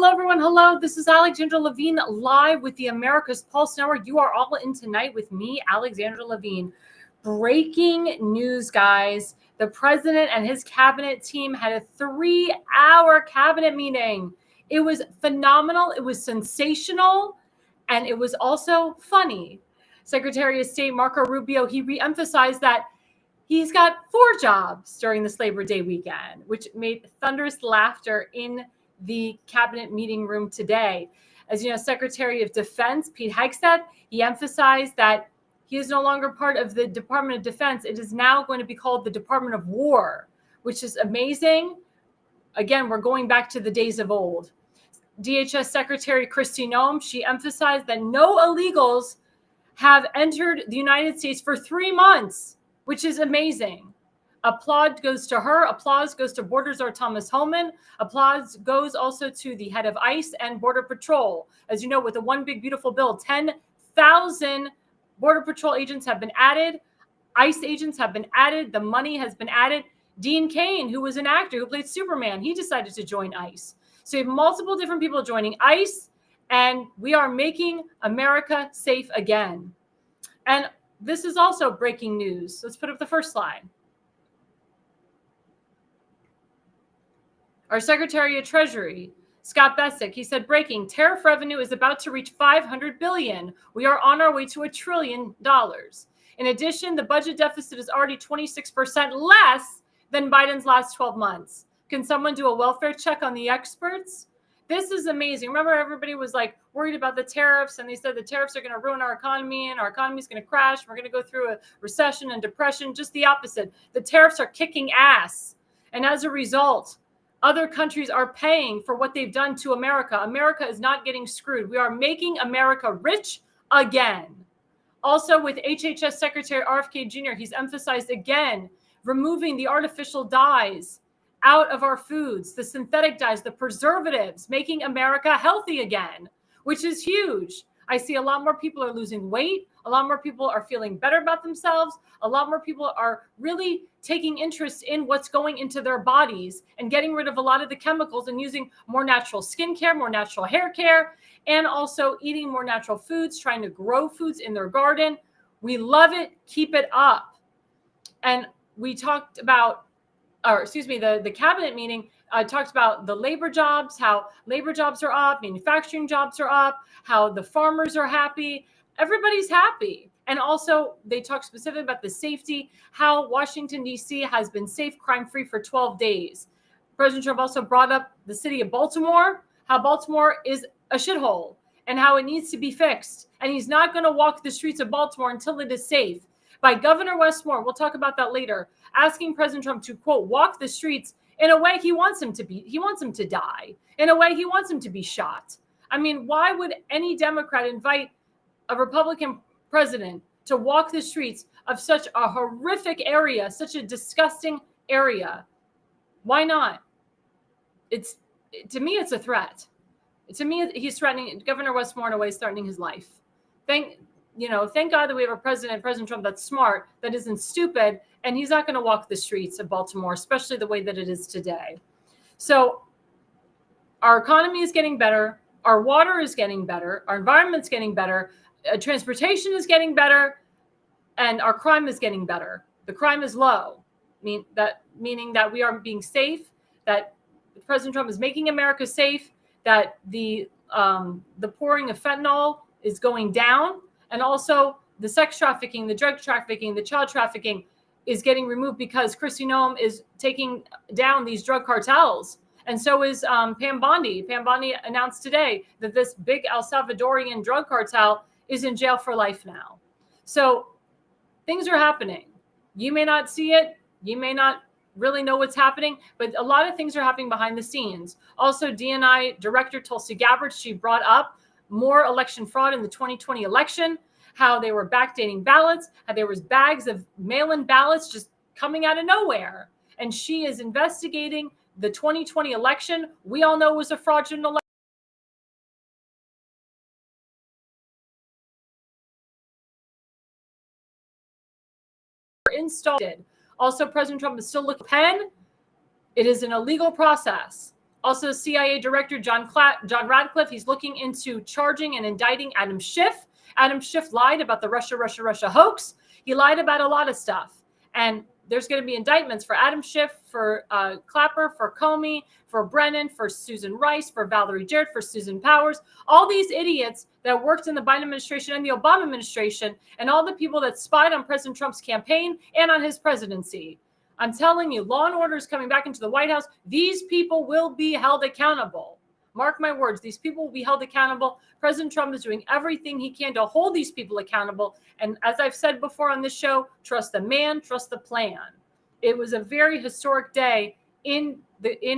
Hello, everyone. Hello. This is Alexandra Levine live with the America's Pulse Network. You are all in tonight with me, Alexandra Levine. Breaking news, guys. The president and his cabinet team had a 3-hour cabinet meeting. It was phenomenal. It was sensational. And it was also funny. Secretary of State Marco Rubio, he reemphasized that he's got 4 jobs during this Labor Day weekend, which made thunderous laughter in the cabinet meeting room today. As you know, Secretary of Defense Pete Hegseth, he emphasized that he is no longer part of the Department of Defense. It is now going to be called the Department of War, which is amazing. Again, we're going back to the days of old. DHS Secretary Kristi Noem, she emphasized that no illegals have entered the United States for 3 months, which is amazing. Applause goes to her. Applause goes to Border Czar Thomas Homan. Applause goes also to the head of ICE and Border Patrol. As you know, with the One Big Beautiful Bill, 10,000 Border Patrol agents have been added. ICE agents have been added. The money has been added. Dean Cain, who was an actor who played Superman, he decided to join ICE. So you have multiple different people joining ICE, and we are making America safe again. And this is also breaking news. Let's put up the first slide. Our Secretary of Treasury, Scott Bessick, he said, breaking, tariff revenue is about to reach $500 billion. We are on our way to $1 trillion. In addition, the budget deficit is already 26% less than Biden's last 12 months. Can someone do a welfare check on the experts? This is amazing. Remember, everybody was like worried about the tariffs, and they said the tariffs are going to ruin our economy and our economy is going to crash. We're going to go through a recession and depression. Just the opposite. The tariffs are kicking ass. And as a result, other countries are paying for what they've done to America. America is not getting screwed. We are making America rich again. Also, with HHS Secretary RFK Jr., he's emphasized again removing the artificial dyes out of our foods, the synthetic dyes, the preservatives, making America healthy again, which is huge. I see a lot more people are losing weight. A lot more people are feeling better about themselves. A lot more people are really taking interest in what's going into their bodies and getting rid of a lot of the chemicals and using more natural skincare, more natural hair care, and also eating more natural foods, trying to grow foods in their garden. We love it. Keep it up. And we talked about, the cabinet meeting talked about the labor jobs, how labor jobs are up, manufacturing jobs are up, how the farmers are happy. Everybody's happy. And also they talked specifically about the safety, how Washington, D.C. has been safe, crime-free for 12 days. President Trump also brought up the city of Baltimore, how Baltimore is a shithole and how it needs to be fixed. And he's not going to walk the streets of Baltimore until it is safe. By Governor Westmore, we'll talk about that later, asking President Trump to, quote, walk the streets in a way he wants him to be. He wants him to die. In a way he wants him to be shot. I mean, why would any Democrat invite a Republican president to walk the streets of such a horrific area, such a disgusting area? Why not? To me, it's a threat. To me, he's threatening, Governor Westmore in a way is threatening his life. Thank God that we have a president, President Trump, that's smart, that isn't stupid, and he's not going to walk the streets of Baltimore, especially the way that it is today. So our economy is getting better. Our water is getting better. Our environment's getting better. Transportation is getting better. And our crime is getting better. The crime is low, meaning that we are being safe, that President Trump is making America safe, that the pouring of fentanyl is going down, and also the sex trafficking, the drug trafficking, the child trafficking is getting removed because Kristi Noem is taking down these drug cartels. And so is Pam Bondi. Pam Bondi announced today that this big El Salvadorian drug cartel is in jail for life now. So things are happening. You may not see it. You may not really know what's happening, but a lot of things are happening behind the scenes. Also, DNI Director Tulsi Gabbard, she brought up more election fraud in the 2020 election, how they were backdating ballots, how there was bags of mail-in ballots just coming out of nowhere. And she is investigating the 2020 election. We all know it was a fraudulent election. Installed. Also, President Trump is still looking at pen. It is an illegal process. Also, CIA Director John Radcliffe, he's looking into charging and indicting Adam Schiff. Adam Schiff lied about the Russia hoax. He lied about a lot of stuff. And there's going to be indictments for Adam Schiff, for Clapper, for Comey, for Brennan, for Susan Rice, for Valerie Jarrett, for Susan Powers. All these idiots that worked in the Biden administration and the Obama administration, and all the people that spied on President Trump's campaign and on his presidency. I'm telling you, law and order is coming back into the White House. These people will be held accountable. Mark my words, these people will be held accountable. President Trump is doing everything he can to hold these people accountable. And as I've said before on this show, trust the man, trust the plan. It was a very historic day in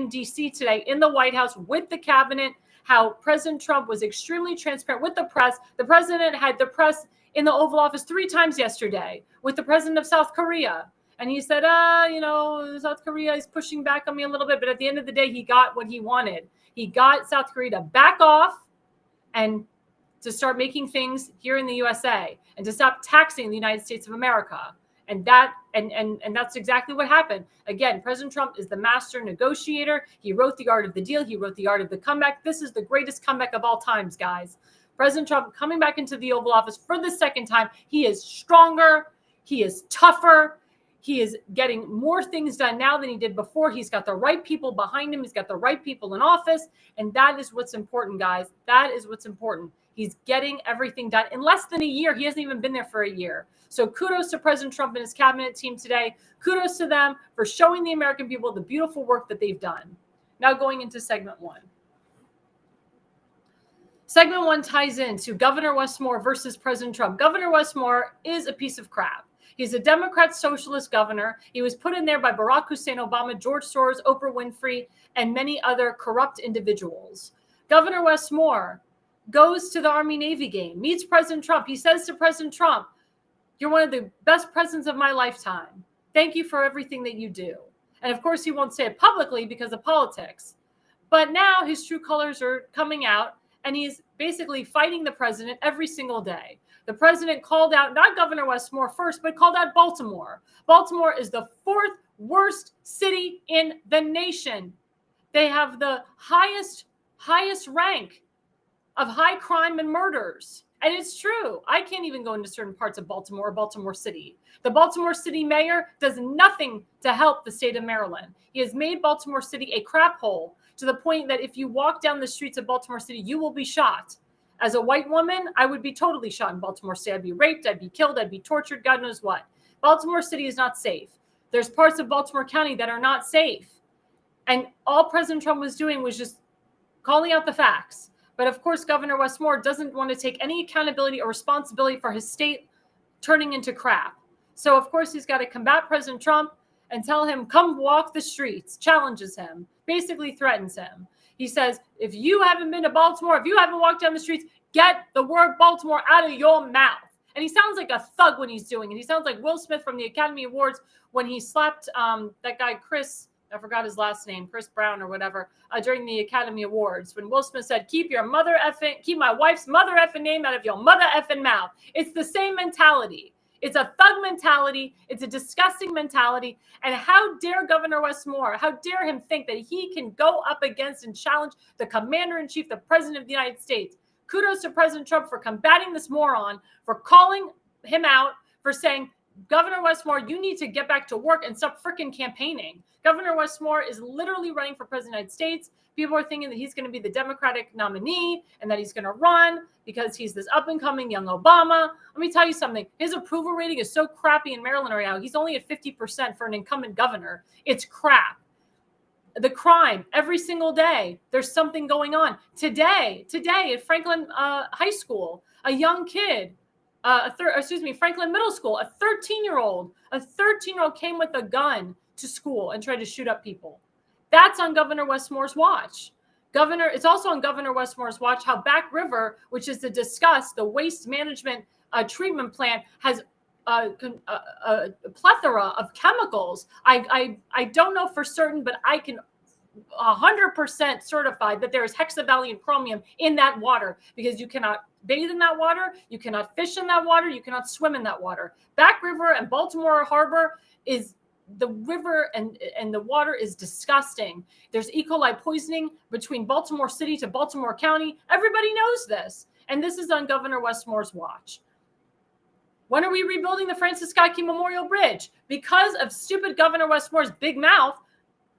D.C. today, in the White House, with the cabinet, how President Trump was extremely transparent with the press. The president had the press in the Oval Office 3 times yesterday with the president of South Korea. And he said, South Korea is pushing back on me a little bit. But at the end of the day, he got what he wanted. He got South Korea to back off and to start making things here in the USA and to stop taxing the United States of America. And that's exactly what happened. Again, President Trump is the master negotiator. He wrote the art of the deal. He wrote the art of the comeback. This is the greatest comeback of all times, guys. President Trump coming back into the Oval Office for the second time. He is stronger. He is tougher. He is getting more things done now than he did before. He's got the right people behind him. He's got the right people in office. And that is what's important, guys. That is what's important. He's getting everything done in less than a year. He hasn't even been there for a year. So kudos to President Trump and his cabinet team today. Kudos to them for showing the American people the beautiful work that they've done. Now going into segment 1. Segment 1 ties into Governor Westmore versus President Trump. Governor Westmore is a piece of crap. He's a Democrat socialist governor. He was put in there by Barack Hussein Obama, George Soros, Oprah Winfrey, and many other corrupt individuals. Governor Westmore goes to the Army-Navy game, meets President Trump. He says to President Trump, "You're one of the best presidents of my lifetime. Thank you for everything that you do." And of course, he won't say it publicly because of politics. But now his true colors are coming out, and he's basically fighting the president every single day. The president called out, not Governor Westmore first, but called out Baltimore. Baltimore is the 4th worst city in the nation. They have the highest rank of high crime and murders. And it's true. I can't even go into certain parts of Baltimore or Baltimore City. The Baltimore City mayor does nothing to help the state of Maryland. He has made Baltimore City a crap hole to the point that if you walk down the streets of Baltimore City, you will be shot. As a white woman, I would be totally shot in Baltimore City. I'd be raped, I'd be killed, I'd be tortured, God knows what. Baltimore City is not safe. There's parts of Baltimore County that are not safe. And all President Trump was doing was just calling out the facts. But of course, Governor Westmore doesn't want to take any accountability or responsibility for his state turning into crap. So of course, he's got to combat President Trump and tell him, come walk the streets, challenges him, basically threatens him. He says, if you haven't been to Baltimore, if you haven't walked down the streets, get the word Baltimore out of your mouth. And he sounds like a thug when he's doing it. He sounds like Will Smith from the Academy Awards when he slapped that guy, Chris, I forgot his last name, Chris Brown or whatever, during the Academy Awards, when Will Smith said, keep my wife's mother effing name out of your mother effing mouth. It's the same mentality. It's a thug mentality. It's a disgusting mentality. And how dare Governor Westmore, how dare him think that he can go up against and challenge the commander-in-chief, the president of the United States. Kudos to President Trump for combating this moron, for calling him out, for saying, Governor Westmore, you need to get back to work and stop freaking campaigning. Governor Westmore is literally running for president of the United States. People are thinking that he's going to be the Democratic nominee and that he's going to run because he's this up-and-coming young Obama. Let me tell you something. His approval rating is so crappy in Maryland right now. He's only at 50% for an incumbent governor. It's crap. The crime, every single day, there's something going on. Today at Franklin High School, a young kid, Franklin Middle School, a 13-year-old came with a gun to school and tried to shoot up people. That's on Governor Westmore's watch. It's also on Governor Westmore's watch how Back River, which is to discuss the waste management treatment plant, has a plethora of chemicals. I don't know for certain, but I can 100% certified that there is hexavalent chromium in that water because you cannot bathe in that water, you cannot fish in that water, you cannot swim in that water. Back River and Baltimore Harbor is the river and the water is disgusting. There's E. coli poisoning between Baltimore City to Baltimore County. Everybody knows this. And this is on Governor Westmore's watch. When are we rebuilding the Francis Scott Key Memorial Bridge? Because of stupid Governor Westmore's big mouth,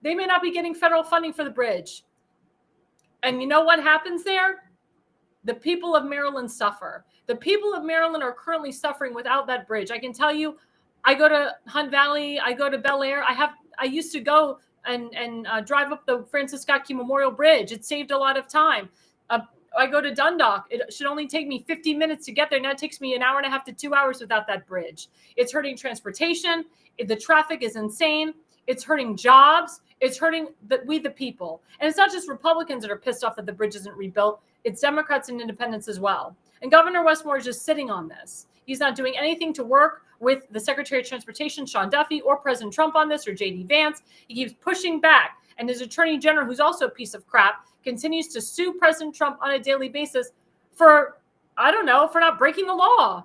they may not be getting federal funding for the bridge. And you know what happens there? The people of Maryland suffer. The people of Maryland are currently suffering without that bridge. I can tell you, I go to Hunt Valley, I go to Bel Air. I used to go and drive up the Francis Scott Key Memorial Bridge. It saved a lot of time. I go to Dundalk. It should only take me 50 minutes to get there. Now it takes me an hour and a half to 2 hours without that bridge. It's hurting transportation. The traffic is insane. It's hurting jobs. It's hurting we the people. And it's not just Republicans that are pissed off that the bridge isn't rebuilt. It's Democrats and independents as well. And Governor Westmore is just sitting on this. He's not doing anything to work with the Secretary of Transportation, Sean Duffy, or President Trump on this, or J.D. Vance. He keeps pushing back. And his attorney general, who's also a piece of crap, continues to sue President Trump on a daily basis for not breaking the law,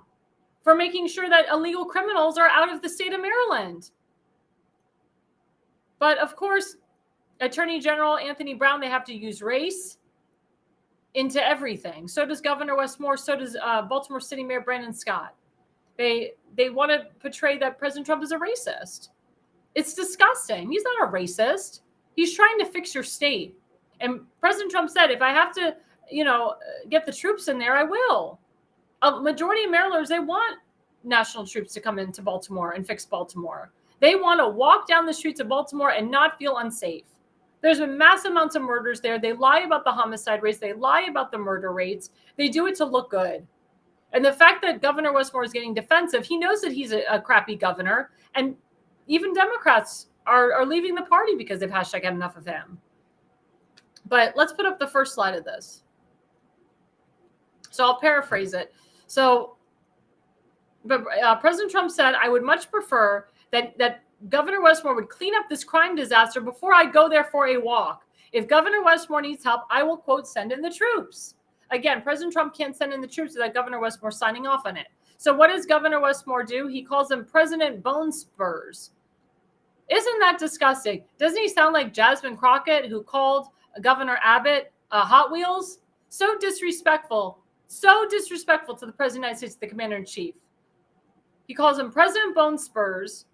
for making sure that illegal criminals are out of the state of Maryland. But of course, Attorney General Anthony Brown, they have to use race into everything. So does Governor Westmore. So does Baltimore City Mayor Brandon Scott. They want to portray that President Trump is a racist. It's disgusting. He's not a racist. He's trying to fix your state. And President Trump said, if I have to, get the troops in there, I will. A majority of Marylanders, they want national troops to come into Baltimore and fix Baltimore. They want to walk down the streets of Baltimore and not feel unsafe. There's been massive amounts of murders there. They lie about the homicide rates. They lie about the murder rates. They do it to look good. And the fact that Governor Westmore is getting defensive, he knows that he's a crappy governor. And even Democrats are leaving the party because they've had enough of him. But let's put up the first slide of this. So I'll paraphrase it. But President Trump said, I would much prefer that Governor Westmore would clean up this crime disaster before I go there for a walk. If Governor Westmore needs help, I will, quote, send in the troops. Again, President Trump can't send in the troops without Governor Westmore signing off on it. So what does Governor Westmore do? He calls them President Bone Spurs. Isn't that disgusting? Doesn't he sound like Jasmine Crockett, who called Governor Abbott Hot Wheels? So disrespectful to the President of the United States, the Commander-in-Chief. He calls him President Bone Spurs,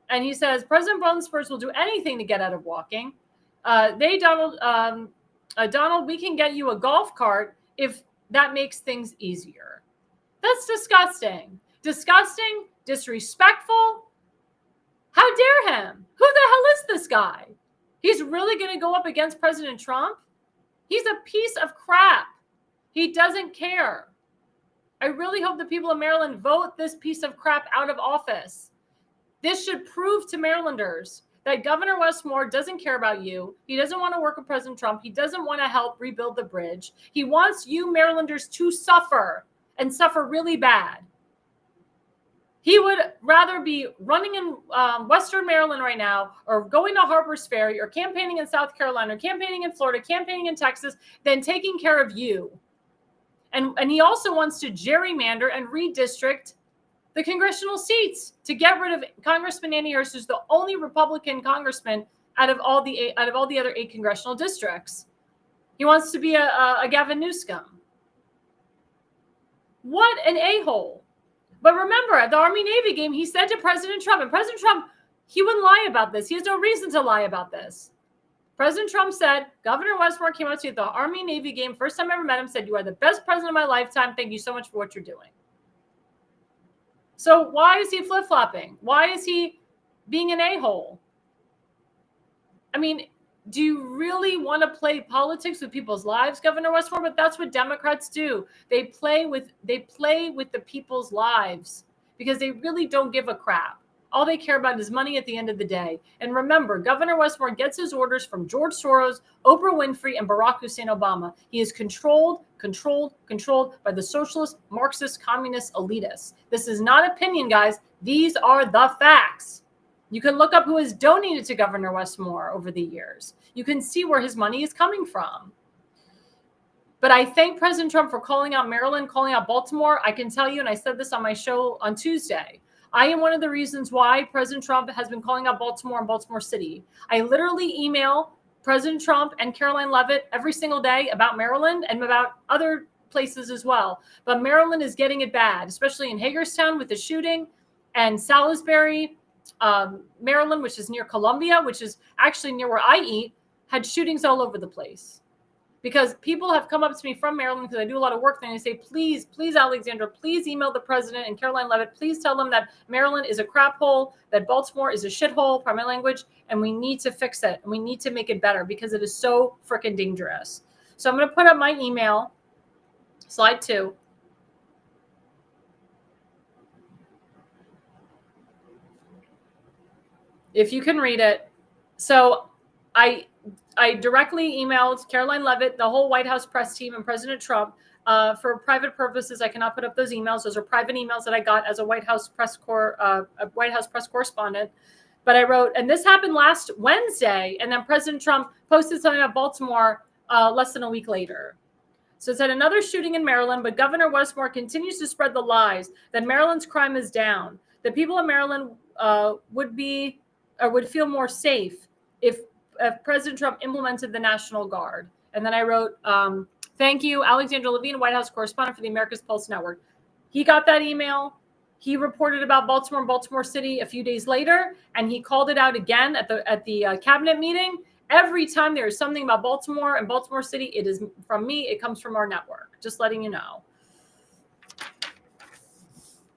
and he says President Bone Spurs will do anything to get out of walking. Donald, we can get you a golf cart if that makes things easier. That's disgusting. Disgusting, disrespectful. How dare him? Who the hell is this guy? He's really going to go up against President Trump? He's a piece of crap. He doesn't care. I really hope the people of Maryland vote this piece of crap out of office. This should prove to Marylanders that Governor Westmore doesn't care about you. He doesn't want to work with President Trump. He doesn't want to help rebuild the bridge. He wants you Marylanders to suffer and suffer really bad. He would rather be running in Western Maryland right now, or going to Harper's Ferry, or campaigning in South Carolina, or campaigning in Florida, campaigning in Texas, than taking care of you. And he also wants to gerrymander and redistrict the congressional seats to get rid of Congressman Andy Hurst, who's the only Republican congressman out of all the other 8 congressional districts. He wants to be a Gavin Newsom. What an a-hole. But remember, at the Army-Navy game, he said to President Trump, and President Trump, he wouldn't lie about this. He has no reason to lie about this. President Trump said, Governor Westmore came out to you at the Army-Navy game, first time I ever met him, said, you are the best president of my lifetime. Thank you so much for what you're doing. So why is he flip-flopping? Why is he being an a-hole? I mean, do you really want to play politics with people's lives, Governor Westmore? But that's what Democrats do. They play with the people's lives because they really don't give a crap. All they care about is money at the end of the day. And remember, Governor Westmore gets his orders from George Soros, Oprah Winfrey, and Barack Hussein Obama. He is controlled by the socialist, Marxist, communist elitists. This is not opinion, guys. These are the facts. You can look up who has donated to Governor Westmore over the years. You can see where his money is coming from. But I thank President Trump for calling out Maryland, calling out Baltimore. I can tell you, and I said this on my show on Tuesday, I am one of the reasons why President Trump has been calling out Baltimore and Baltimore City. I literally email President Trump and Caroline Leavitt every single day about Maryland and about other places as well. But Maryland is getting it bad, especially in Hagerstown with the shooting, and Salisbury, Maryland, which is near Columbia, which is actually near where I eat, had shootings all over the place. Because people have come up to me from Maryland, because I do a lot of work there, and they say, please, Alexandra, please email the president and Caroline Leavitt. Please tell them that Maryland is a crap hole, that Baltimore is a shithole, pardon my language, and we need to fix it. And we need to make it better because it is so freaking dangerous. So I'm going to put up my email, slide 2. If you can read it. So I directly emailed Caroline Leavitt, the whole White House press team, and President Trump. For private purposes, I cannot put up those emails. Those are private emails that I got as a White House press correspondent. But I wrote, and this happened last Wednesday, and then President Trump posted something about Baltimore less than a week later. So it said, another shooting in Maryland, but Governor Westmore continues to spread the lies that Maryland's crime is down. The people of Maryland would feel more safe if President Trump implemented the National Guard. And then I wrote, thank you, Alexandra Levine, White House correspondent for the America's Pulse Network. He got that email. He reported about Baltimore and Baltimore City a few days later, and he called it out again at the cabinet meeting. Every time there is something about Baltimore and Baltimore City, it is from me. It comes from our network. Just letting you know.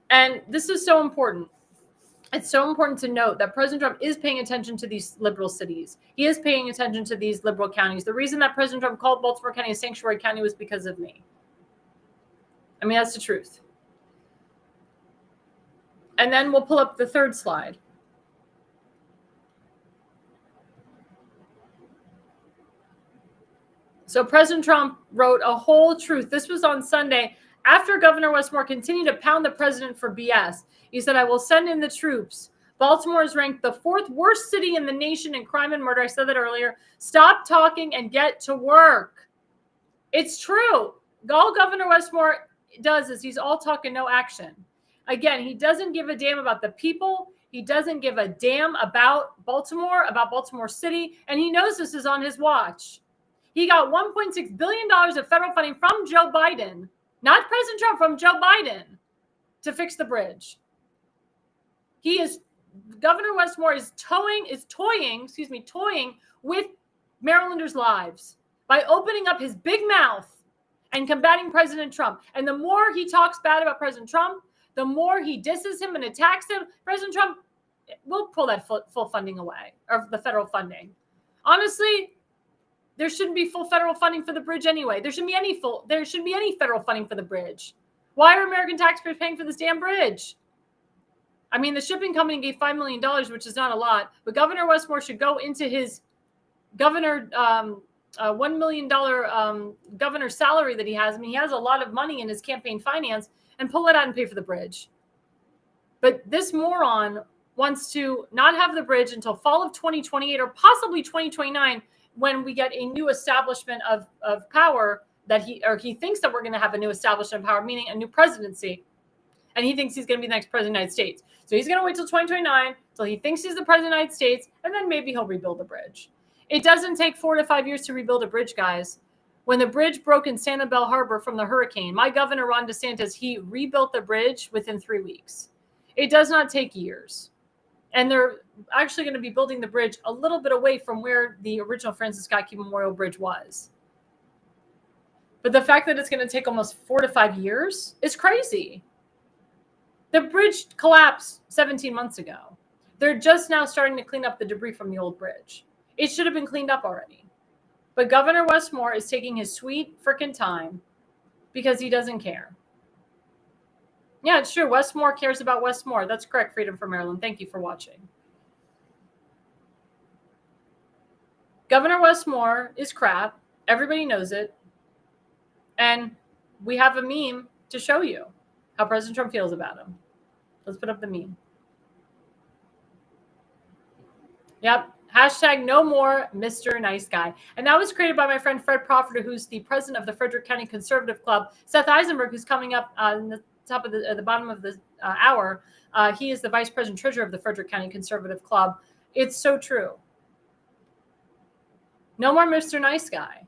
And this is so important. It's so important to note that President Trump is paying attention to these liberal cities. He is paying attention to these liberal counties. The reason that President Trump called Baltimore County a sanctuary county was because of me. I mean, that's the truth. And then we'll pull up the third slide. So President Trump wrote a whole truth. This was on Sunday. After Governor Westmore continued to pound the president for BS, he said, I will send in the troops. Baltimore is ranked the 4th worst city in the nation in crime and murder. I said that earlier. Stop talking and get to work. It's true. All Governor Westmore does is he's all talk and no action. Again, he doesn't give a damn about the people. He doesn't give a damn about Baltimore City. And he knows this is on his watch. He got $1.6 billion of federal funding from Joe Biden, not President Trump, from Joe Biden, to fix the bridge. Governor Westmore is toying with Marylanders' lives by opening up his big mouth and combating President Trump. And the more he talks bad about President Trump, the more he disses him and attacks him. President Trump will pull that full funding away, or the federal funding. Honestly, there shouldn't be full federal funding for the bridge anyway. There shouldn't be any federal funding for the bridge. Why are American taxpayers paying for this damn bridge? I mean, the shipping company gave $5 million, which is not a lot, but Governor Westmore should go into his $1 million governor salary that he has. I mean, he has a lot of money in his campaign finance, and pull it out and pay for the bridge. But this moron wants to not have the bridge until fall of 2028 or possibly 2029, when we get a new establishment of power he thinks that we're going to have a new establishment of power, meaning a new presidency. And he thinks he's going to be the next president of the United States. So he's going to wait till 2029 till he thinks he's the president of the United States, and then maybe he'll rebuild the bridge. It doesn't take 4 to 5 years to rebuild a bridge, guys. When the bridge broke in Sanibel Harbor from the hurricane, my governor, Ron DeSantis, he rebuilt the bridge within 3 weeks. It does not take years. And they're actually going to be building the bridge a little bit away from where the original Francis Scott Key Memorial Bridge was. But the fact that it's going to take almost 4 to 5 years is crazy. The bridge collapsed 17 months ago. They're just now starting to clean up the debris from the old bridge. It should have been cleaned up already. But Governor Westmore is taking his sweet freaking time because he doesn't care. Yeah, it's true. Westmore cares about Westmore. That's correct, Freedom from Maryland. Thank you for watching. Governor Westmore is crap. Everybody knows it. And we have a meme to show you how President Trump feels about him. Let's put up the meme. Yep. Hashtag no more Mr. Nice Guy. And that was created by my friend Fred Profiter, who's the president of the Frederick County Conservative Club. Seth Eisenberg, who's coming up in the top of the bottom of the hour, he is the vice president treasurer of the Frederick County Conservative Club. It's so true. No more Mr. Nice Guy.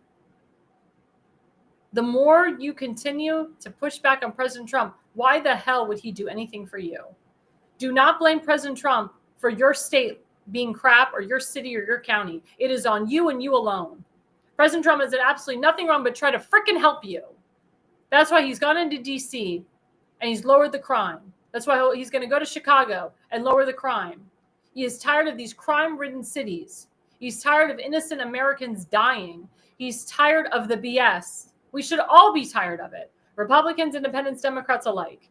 The more you continue to push back on President Trump, why the hell would he do anything for you? Do not blame President Trump for your state being crap or your city or your county. It is on you and you alone. President Trump has done absolutely nothing wrong but try to freaking help you. That's why he's gone into D.C. and he's lowered the crime. That's why he's going to go to Chicago and lower the crime. He is tired of these crime-ridden cities. He's tired of innocent Americans dying. He's tired of the BS. We should all be tired of it. Republicans, Independents, Democrats alike.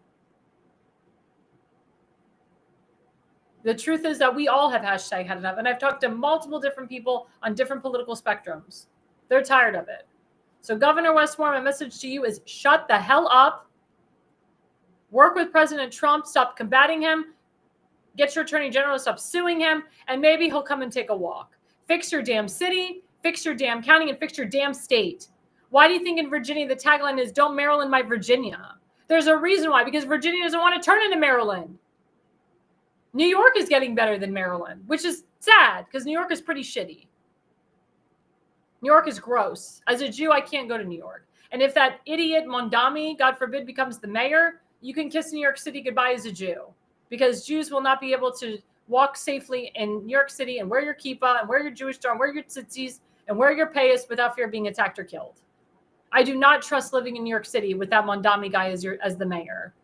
The truth is that we all have hashtag had enough. And I've talked to multiple different people on different political spectrums. They're tired of it. So Governor Westmore, my message to you is shut the hell up. Work with President Trump. Stop combating him. Get your attorney general to stop suing him. And maybe he'll come and take a walk. Fix your damn city. Fix your damn county. And fix your damn state. Why do you think in Virginia the tagline is "Don't Maryland my Virginia"? There's a reason why. Because Virginia doesn't want to turn into Maryland. New York is getting better than Maryland, which is sad because New York is pretty shitty. New York is gross. As a Jew, I can't go to New York. And if that idiot Mondami, God forbid, becomes the mayor, you can kiss New York City goodbye as a Jew. Because Jews will not be able to walk safely in New York City and wear your kippah and wear your Jewish star and wear your tzitzis and wear your payas without fear of being attacked or killed. I do not trust living in New York City with that Mondami guy as the mayor.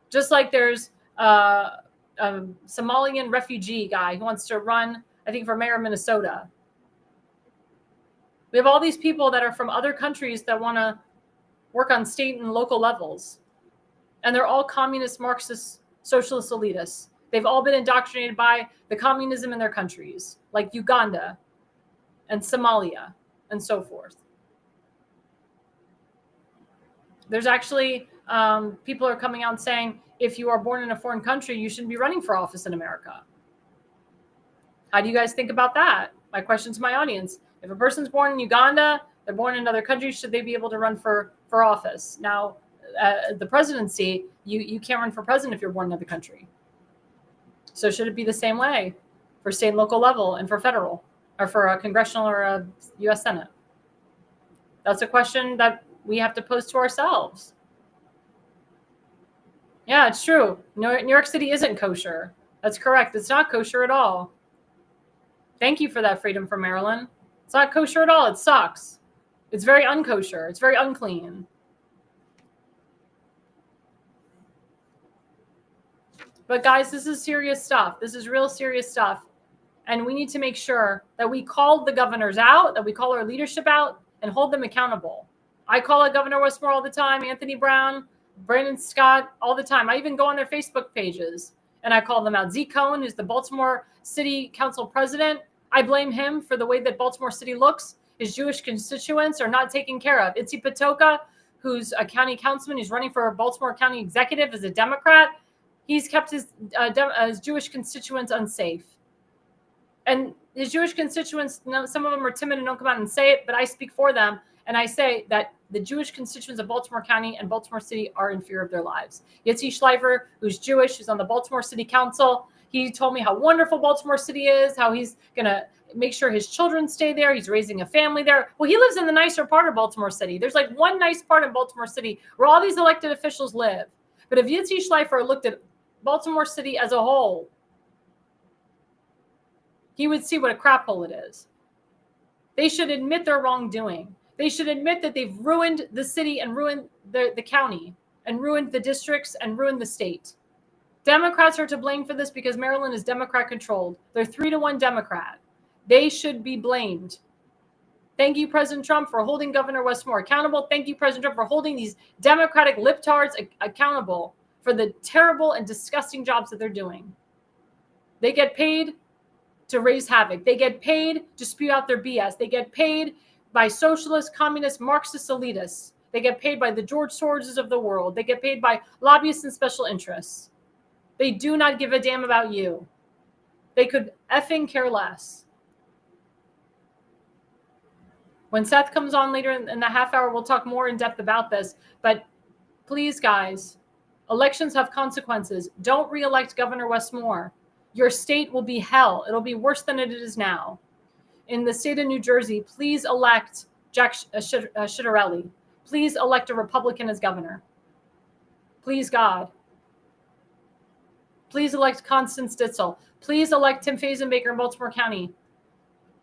Just like there's a Somalian refugee guy who wants to run, I think, for mayor of Minnesota. We have all these people that are from other countries that want to work on state and local levels. And they're all communist, Marxist, socialist elitists. They've all been indoctrinated by the communism in their countries, like Uganda and Somalia and so forth. There's actually people are coming out and saying, if you are born in a foreign country, you shouldn't be running for office in America. How do you guys think about that? My question to my audience. If a person's born in Uganda, they're born in another country, should they be able to run for office? Now, the presidency, you can't run for president if you're born in another country. So should it be the same way for state and local level and for federal or for a congressional or a U.S. Senate? That's a question that we have to pose to ourselves. Yeah, it's true. New York City isn't kosher. That's correct. It's not kosher at all. Thank you for that, Freedom from Maryland. It's not kosher at all. It sucks. It's very unkosher. It's very unclean. But guys, this is serious stuff. This is real serious stuff. And we need to make sure that we call the governors out, that we call our leadership out and hold them accountable. I call out Governor Westmore all the time, Anthony Brown, Brandon Scott, all the time. I even go on their Facebook pages and I call them out. Zeke Cohen, who's the Baltimore City Council president, I blame him for the way that Baltimore City looks. His Jewish constituents are not taken care of. Itzi Patoka, who's a county councilman, he's running for a Baltimore County executive as a Democrat. He's kept his Jewish constituents unsafe. And his Jewish constituents, some of them are timid and don't come out and say it, but I speak for them. And I say that the Jewish constituents of Baltimore County and Baltimore City are in fear of their lives. Yitzi Schleifer, who's Jewish, who's on the Baltimore City Council, he told me how wonderful Baltimore City is, how he's going to make sure his children stay there. He's raising a family there. Well, he lives in the nicer part of Baltimore City. There's like one nice part in Baltimore City where all these elected officials live. But if Yitzi Schleifer looked at Baltimore City as a whole, he would see what a crap hole it is. They should admit their wrongdoing. They should admit that they've ruined the city and ruined the county and ruined the districts and ruined the state. Democrats are to blame for this because Maryland is Democrat controlled. They're 3-1 Democrat. They should be blamed. Thank you, President Trump, for holding Governor Westmore accountable. Thank you, President Trump, for holding these Democratic libtards accountable for the terrible and disgusting jobs that they're doing. They get paid to raise havoc. They get paid to spew out their BS. They get paid by socialist, communist, Marxist elitists. They get paid by the George Soroses of the world. They get paid by lobbyists and special interests. They do not give a damn about you. They could effing care less. When Seth comes on later in the half hour, we'll talk more in depth about this. But please, guys, Elections have consequences. Don't re-elect Governor Westmore. Your state will be hell. It'll be worse than it is now. In the state of New Jersey, please elect Jack Ciattarelli. Please elect a Republican as governor. Please, God. Please elect Constance Ditzel. Please elect Tim Fazenbaker in Baltimore County.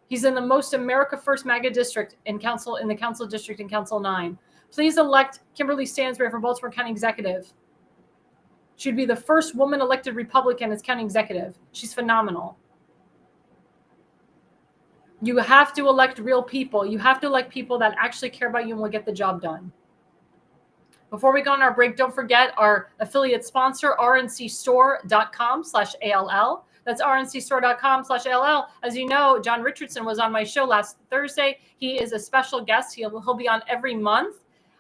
He's in the most America First MAGA district in the council district in Council 9. Please elect Kimberly Stansbury for Baltimore County Executive. She'd be the first woman elected Republican as county executive. She's phenomenal. You have to elect real people. You have to elect people that actually care about you and will get the job done. Before we go on our break, don't forget our affiliate sponsor, rncstore.com/ALL. That's rncstore.com/ALL. As you know, John Richardson was on my show last Thursday. He is a special guest. He'll be on every month.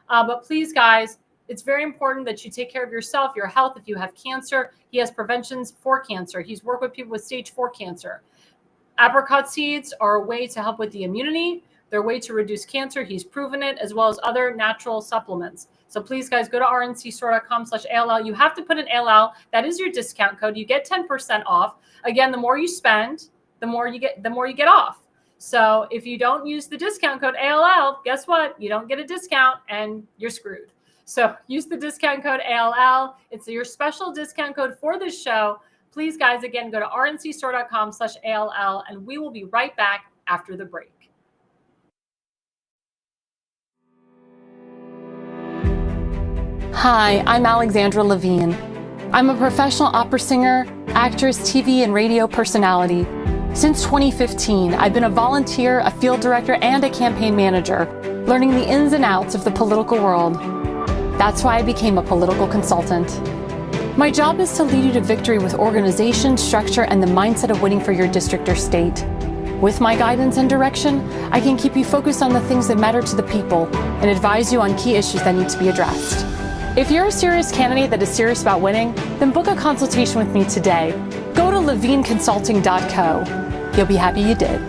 But please, guys, it's very important that you take care of yourself, your health. If you have cancer, he has preventions for cancer. He's worked with people with stage 4 cancer. Apricot seeds are a way to help with the immunity. They're a way to reduce cancer. He's proven it, as well as other natural supplements. So please, guys, go to rncstore.com/ALL. You have to put an ALL. That is your discount code. You get 10% off. Again, the more you spend, the more you get off. So if you don't use the discount code ALL, guess what? You don't get a discount and you're screwed. So use the discount code ALL. It's your special discount code for this show. Please, guys, again, go to rncstore.com/ALL, and we will be right back after the break. Hi, I'm Alexandra Levine. I'm a professional opera singer, actress, TV, and radio personality. Since 2015, I've been a volunteer, a field director, and a campaign manager, learning the ins and outs of the political world. That's why I became a political consultant. My job is to lead you to victory with organization, structure, and the mindset of winning for your district or state. With my guidance and direction, I can keep you focused on the things that matter to the people and advise you on key issues that need to be addressed. If you're a serious candidate that is serious about winning, then book a consultation with me today. Go to levineconsulting.co. You'll be happy you did.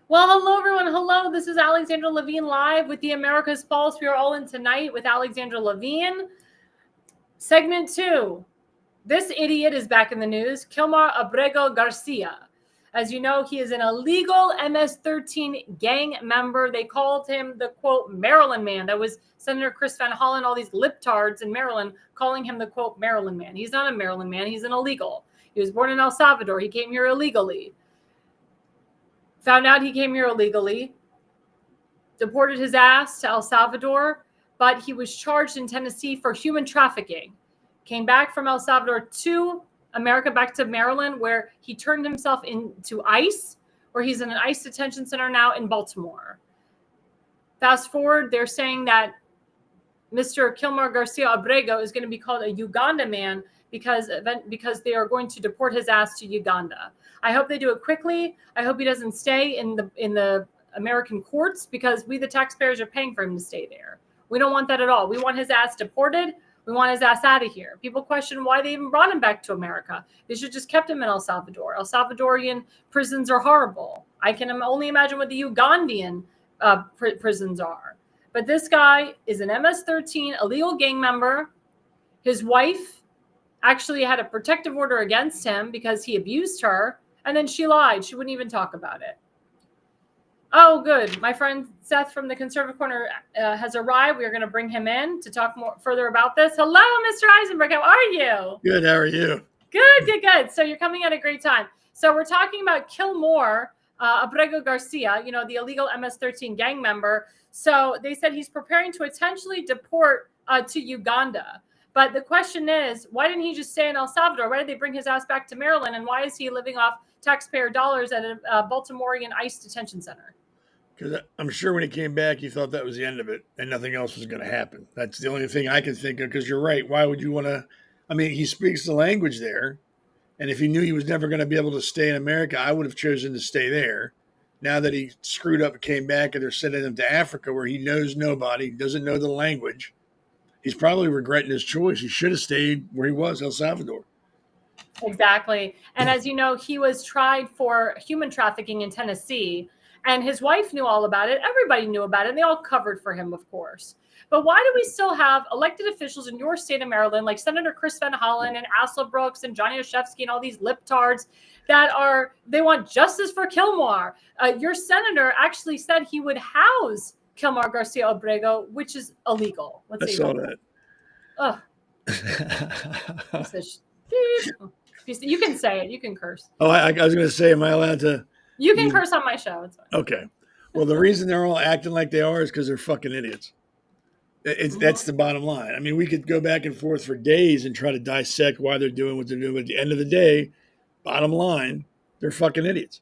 Well, hello, everyone. Hello. This is Alexandra Levine live with the America's Pulse. We are all in tonight with Alexandra Levine. Segment 2. This idiot is back in the news. Kilmar Abrego Garcia. As you know, he is an illegal MS-13 gang member. They called him the, quote, Maryland man. That was Senator Chris Van Hollen, all these liptards in Maryland calling him the, quote, Maryland man. He's not a Maryland man. He's an illegal. He was born in El Salvador. He came here illegally. Found out he came here illegally. Deported his ass to El Salvador. But he was charged in Tennessee for human trafficking. Came back from El Salvador to America, back to Maryland, where he turned himself into ICE, where he's in an ICE detention center now in Baltimore. Fast forward, they're saying that Mr. Kilmar Garcia Abrego is going to be called a Uganda man because they are going to deport his ass to Uganda. I hope they do it quickly. I hope he doesn't stay in the American courts, because we, the taxpayers, are paying for him to stay there. We don't want that at all. We want his ass deported. We want his ass out of here. People question why they even brought him back to America. They should just kept him in El Salvador. El Salvadorian prisons are horrible. I can only imagine what the Ugandan prisons are. But this guy is an MS-13 illegal gang member. His wife actually had a protective order against him because he abused her, and then she lied. She wouldn't even talk about it. Oh, good. My friend Seth from the Conservative Corner has arrived. We are going to bring him in to talk more further about this. Hello, Mr. Eisenberg. How are you? Good. How are you? Good. So you're coming at a great time. So we're talking about Kilmar Abrego Garcia, the illegal MS-13 gang member. So they said he's preparing to potentially deport to Uganda. But the question is, why didn't he just stay in El Salvador? Why did they bring his ass back to Maryland? And why is he living off taxpayer dollars at a Baltimorean ICE detention center? Because I'm sure when he came back, he thought that was the end of it and nothing else was going to happen. That's the only thing I can think of, because you're right. Why would you want to? I mean, he speaks the language there. And if he knew he was never going to be able to stay in America, I would have chosen to stay there. Now that he screwed up and came back and they're sending him to Africa where he knows nobody, doesn't know the language, he's probably regretting his choice. He should have stayed where he was, El Salvador. Exactly. And as you know, he was tried for human trafficking in Tennessee, and his wife knew all about it. Everybody knew about it, and they all covered for him, of course. But why do we still have elected officials in your state of Maryland, like Senator Chris Van Hollen and Asa Brooks and Johnny Oshevsky and all these liptards they want justice for Kilmar? Your senator actually said he would house Kilmar Garcia Abrego, which is illegal. I saw that. Ugh. You can say it. You can curse. Oh, I was going to say, am I allowed to? You can curse on my show. It's fine. Okay. Well, the reason they're all acting like they are is because they're fucking idiots. That's the bottom line. I mean, we could go back and forth for days and try to dissect why they're doing what they're doing. But at the end of the day, bottom line, they're fucking idiots.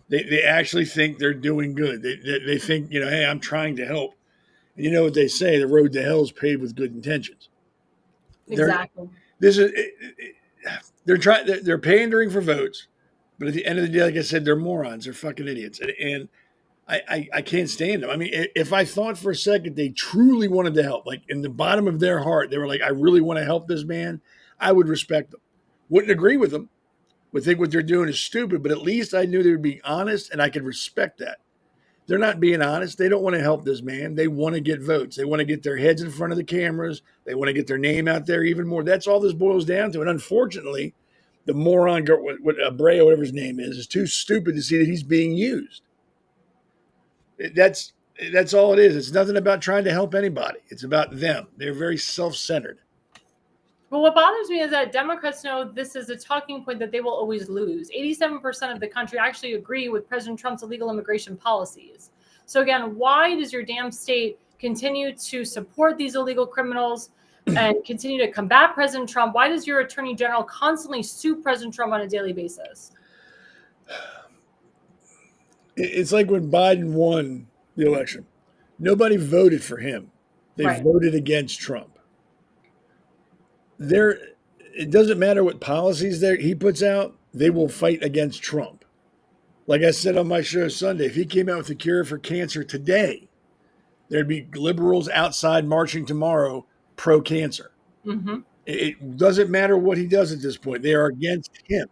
They actually think they're doing good. They think, hey, I'm trying to help. And you know what they say? The road to hell is paved with good intentions. Exactly. They're pandering for votes, but at the end of the day, like I said, they're morons. They're fucking idiots, and I can't stand them. I mean, if I thought for a second they truly wanted to help, like in the bottom of their heart, they were like, I really want to help this man, I would respect them. Wouldn't agree with them. Would think what they're doing is stupid, but at least I knew they would be honest, and I could respect that. They're not being honest. They don't want to help this man. They want to get votes. They want to get their heads in front of the cameras. They want to get their name out there even more. That's all this boils down to. And unfortunately, the moron, what Abreu, whatever his name is too stupid to see that he's being used. That's all it is. It's nothing about trying to help anybody. It's about them. They're very self-centered. Well, what bothers me is that Democrats know this is a talking point that they will always lose. 87% of the country actually agree with President Trump's illegal immigration policies. So again, why does your damn state continue to support these illegal criminals and continue to combat President Trump? Why does your attorney general constantly sue President Trump on a daily basis? It's like when Biden won the election. Nobody voted for him. They voted against Trump. It doesn't matter what policies he puts out, they will fight against Trump. Like I said on my show Sunday, if he came out with a cure for cancer today, there'd be liberals outside marching tomorrow pro-cancer. Mm-hmm. It doesn't matter what he does at this point. They are against him.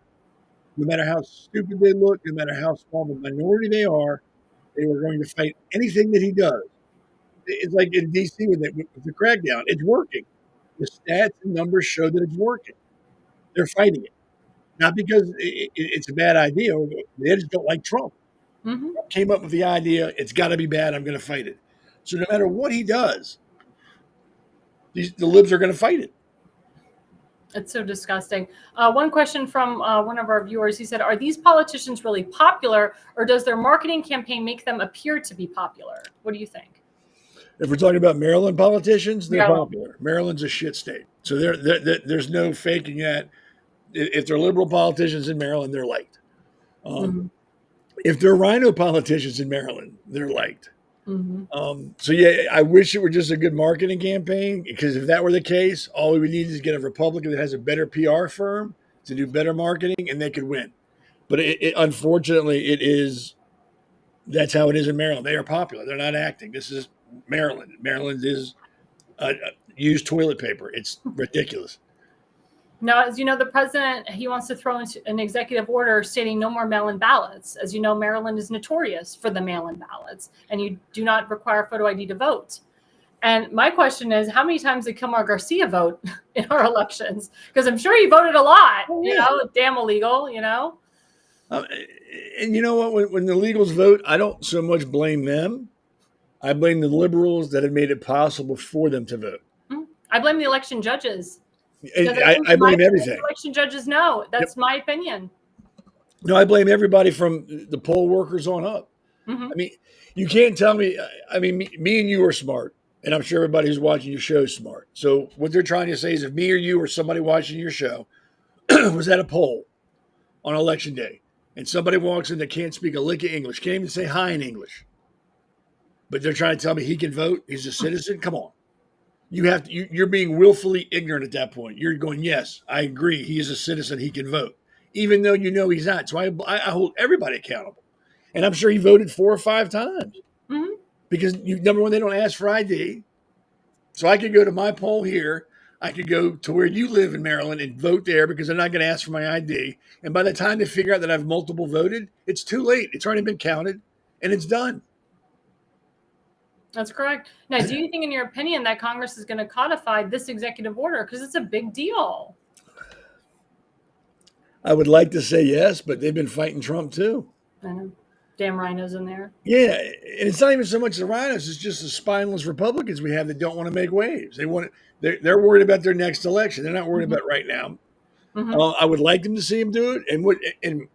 No matter how stupid they look, no matter how small the minority they are going to fight anything that he does. It's like in D.C. with the crackdown. It's working. The stats and numbers show that it's working. They're fighting it. Not because it's a bad idea. They just don't like Trump. Mm-hmm. Trump came up with the idea, it's got to be bad, I'm going to fight it. So no matter what he does, the libs are going to fight it. It's so disgusting. One question from one of our viewers, he said, are these politicians really popular, or does their marketing campaign make them appear to be popular? What do you think? If we're talking about Maryland politicians, they're popular. Maryland's a shit state. So there's no faking that. If they're liberal politicians in Maryland, they're liked. If they're rhino politicians in Maryland, they're liked. Mm-hmm. So yeah, I wish it were just a good marketing campaign, because if that were the case, all we would need is get a Republican that has a better PR firm to do better marketing, and they could win. But unfortunately, that's how it is in Maryland. They are popular. They're not acting. This is Maryland. Maryland is used toilet paper. It's ridiculous. Now, as you know, the president, he wants to throw into an executive order stating no more mail-in ballots. As you know, Maryland is notorious for the mail-in ballots, and you do not require photo ID to vote. And my question is, how many times did Kilmar Garcia vote in our elections? Because I'm sure he voted a lot, damn illegal, And you know what? When the illegals vote, I don't so much blame them. I blame the liberals that have made it possible for them to vote. I blame the election judges. I blame everything. Election judges know. That's my opinion. No, I blame everybody from the poll workers on up. Mm-hmm. I mean, you can't tell me. I mean, me and you are smart, and I'm sure everybody who's watching your show is smart. So what they're trying to say is, if me or you or somebody watching your show was at a poll on election day, and somebody walks in that can't speak a lick of English, can't even say hi in English, but they're trying to tell me he can vote, he's a citizen. Come on. You're being willfully ignorant at that point. You're going, yes, I agree. He is a citizen. He can vote, even though he's not. So I hold everybody accountable. And I'm sure he voted 4 or 5 times because number one, they don't ask for ID. So I could go to my poll here. I could go to where you live in Maryland and vote there because they're not going to ask for my ID. And by the time they figure out that I've multiple voted, it's too late. It's already been counted and it's done. That's correct. Now, do you think, in your opinion, that Congress is going to codify this executive order? Because it's a big deal. I would like to say yes, but they've been fighting Trump too. I know. Damn rhinos in there. Yeah, and it's not even so much the rhinos; it's just the spineless Republicans we have that don't want to make waves. They're worried about their next election. They're not worried about right now. I would like them to see him do it, and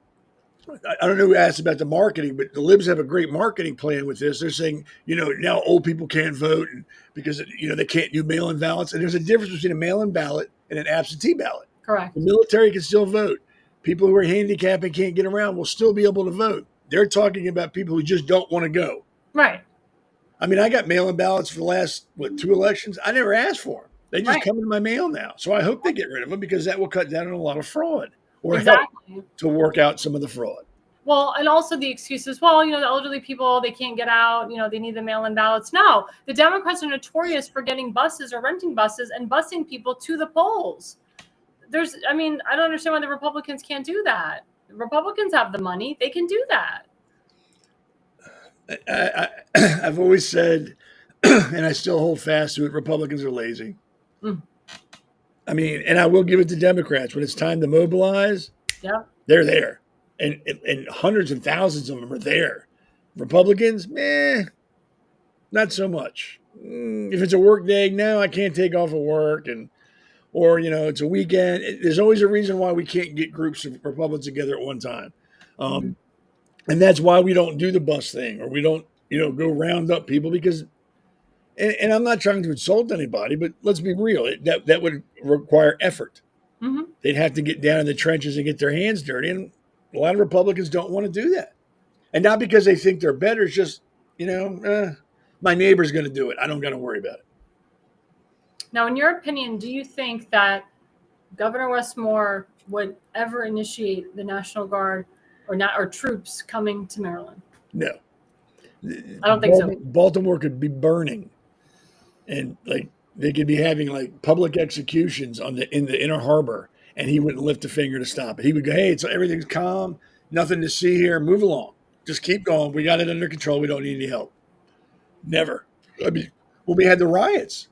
I don't know who asked about the marketing, but the libs have a great marketing plan with this. They're saying, now old people can't vote because they can't do mail-in ballots, and there's a difference between a mail-in ballot and an absentee ballot. Correct. The military can still vote. People who are handicapped and can't get around will still be able to vote. They're talking about people who just don't want to go. Right. I mean, I got mail-in ballots for the last, 2 elections. I never asked for them. They just come in my mail now. So I hope they get rid of them because that will cut down on a lot of fraud or help to work out some of the fraud. Well, and also the excuses, the elderly people, they can't get out, they need the mail-in ballots. No, the Democrats are notorious for getting buses or renting buses and busing people to the polls. I don't understand why the Republicans can't do that. The Republicans have the money. They can do that. I've always said, and I still hold fast to it, Republicans are lazy. I mean, and I will give it to Democrats. When it's time to mobilize, they're there. And hundreds and thousands of them are there. Republicans, not so much. If it's a work day, no, I can't take off of work, or it's a weekend. There's always a reason why we can't get groups of Republicans together at one time, and that's why we don't do the bus thing, or we don't go round up people because. And I'm not trying to insult anybody, but let's be real. That would require effort. They'd have to get down in the trenches and get their hands dirty, and a lot of Republicans don't want to do that. And not because they think they're better. It's just, my neighbor's going to do it. I don't got to worry about it. Now, in your opinion, do you think that Governor Westmore would ever initiate the National Guard or troops coming to Maryland? No. I don't think so. Baltimore could be burning. And they could be having public executions in the inner harbor, and he wouldn't lift a finger to stop it. He would go, "Hey, everything's calm, nothing to see here. Move along, just keep going. We got it under control. We don't need any help." Never. I mean, we had the riots,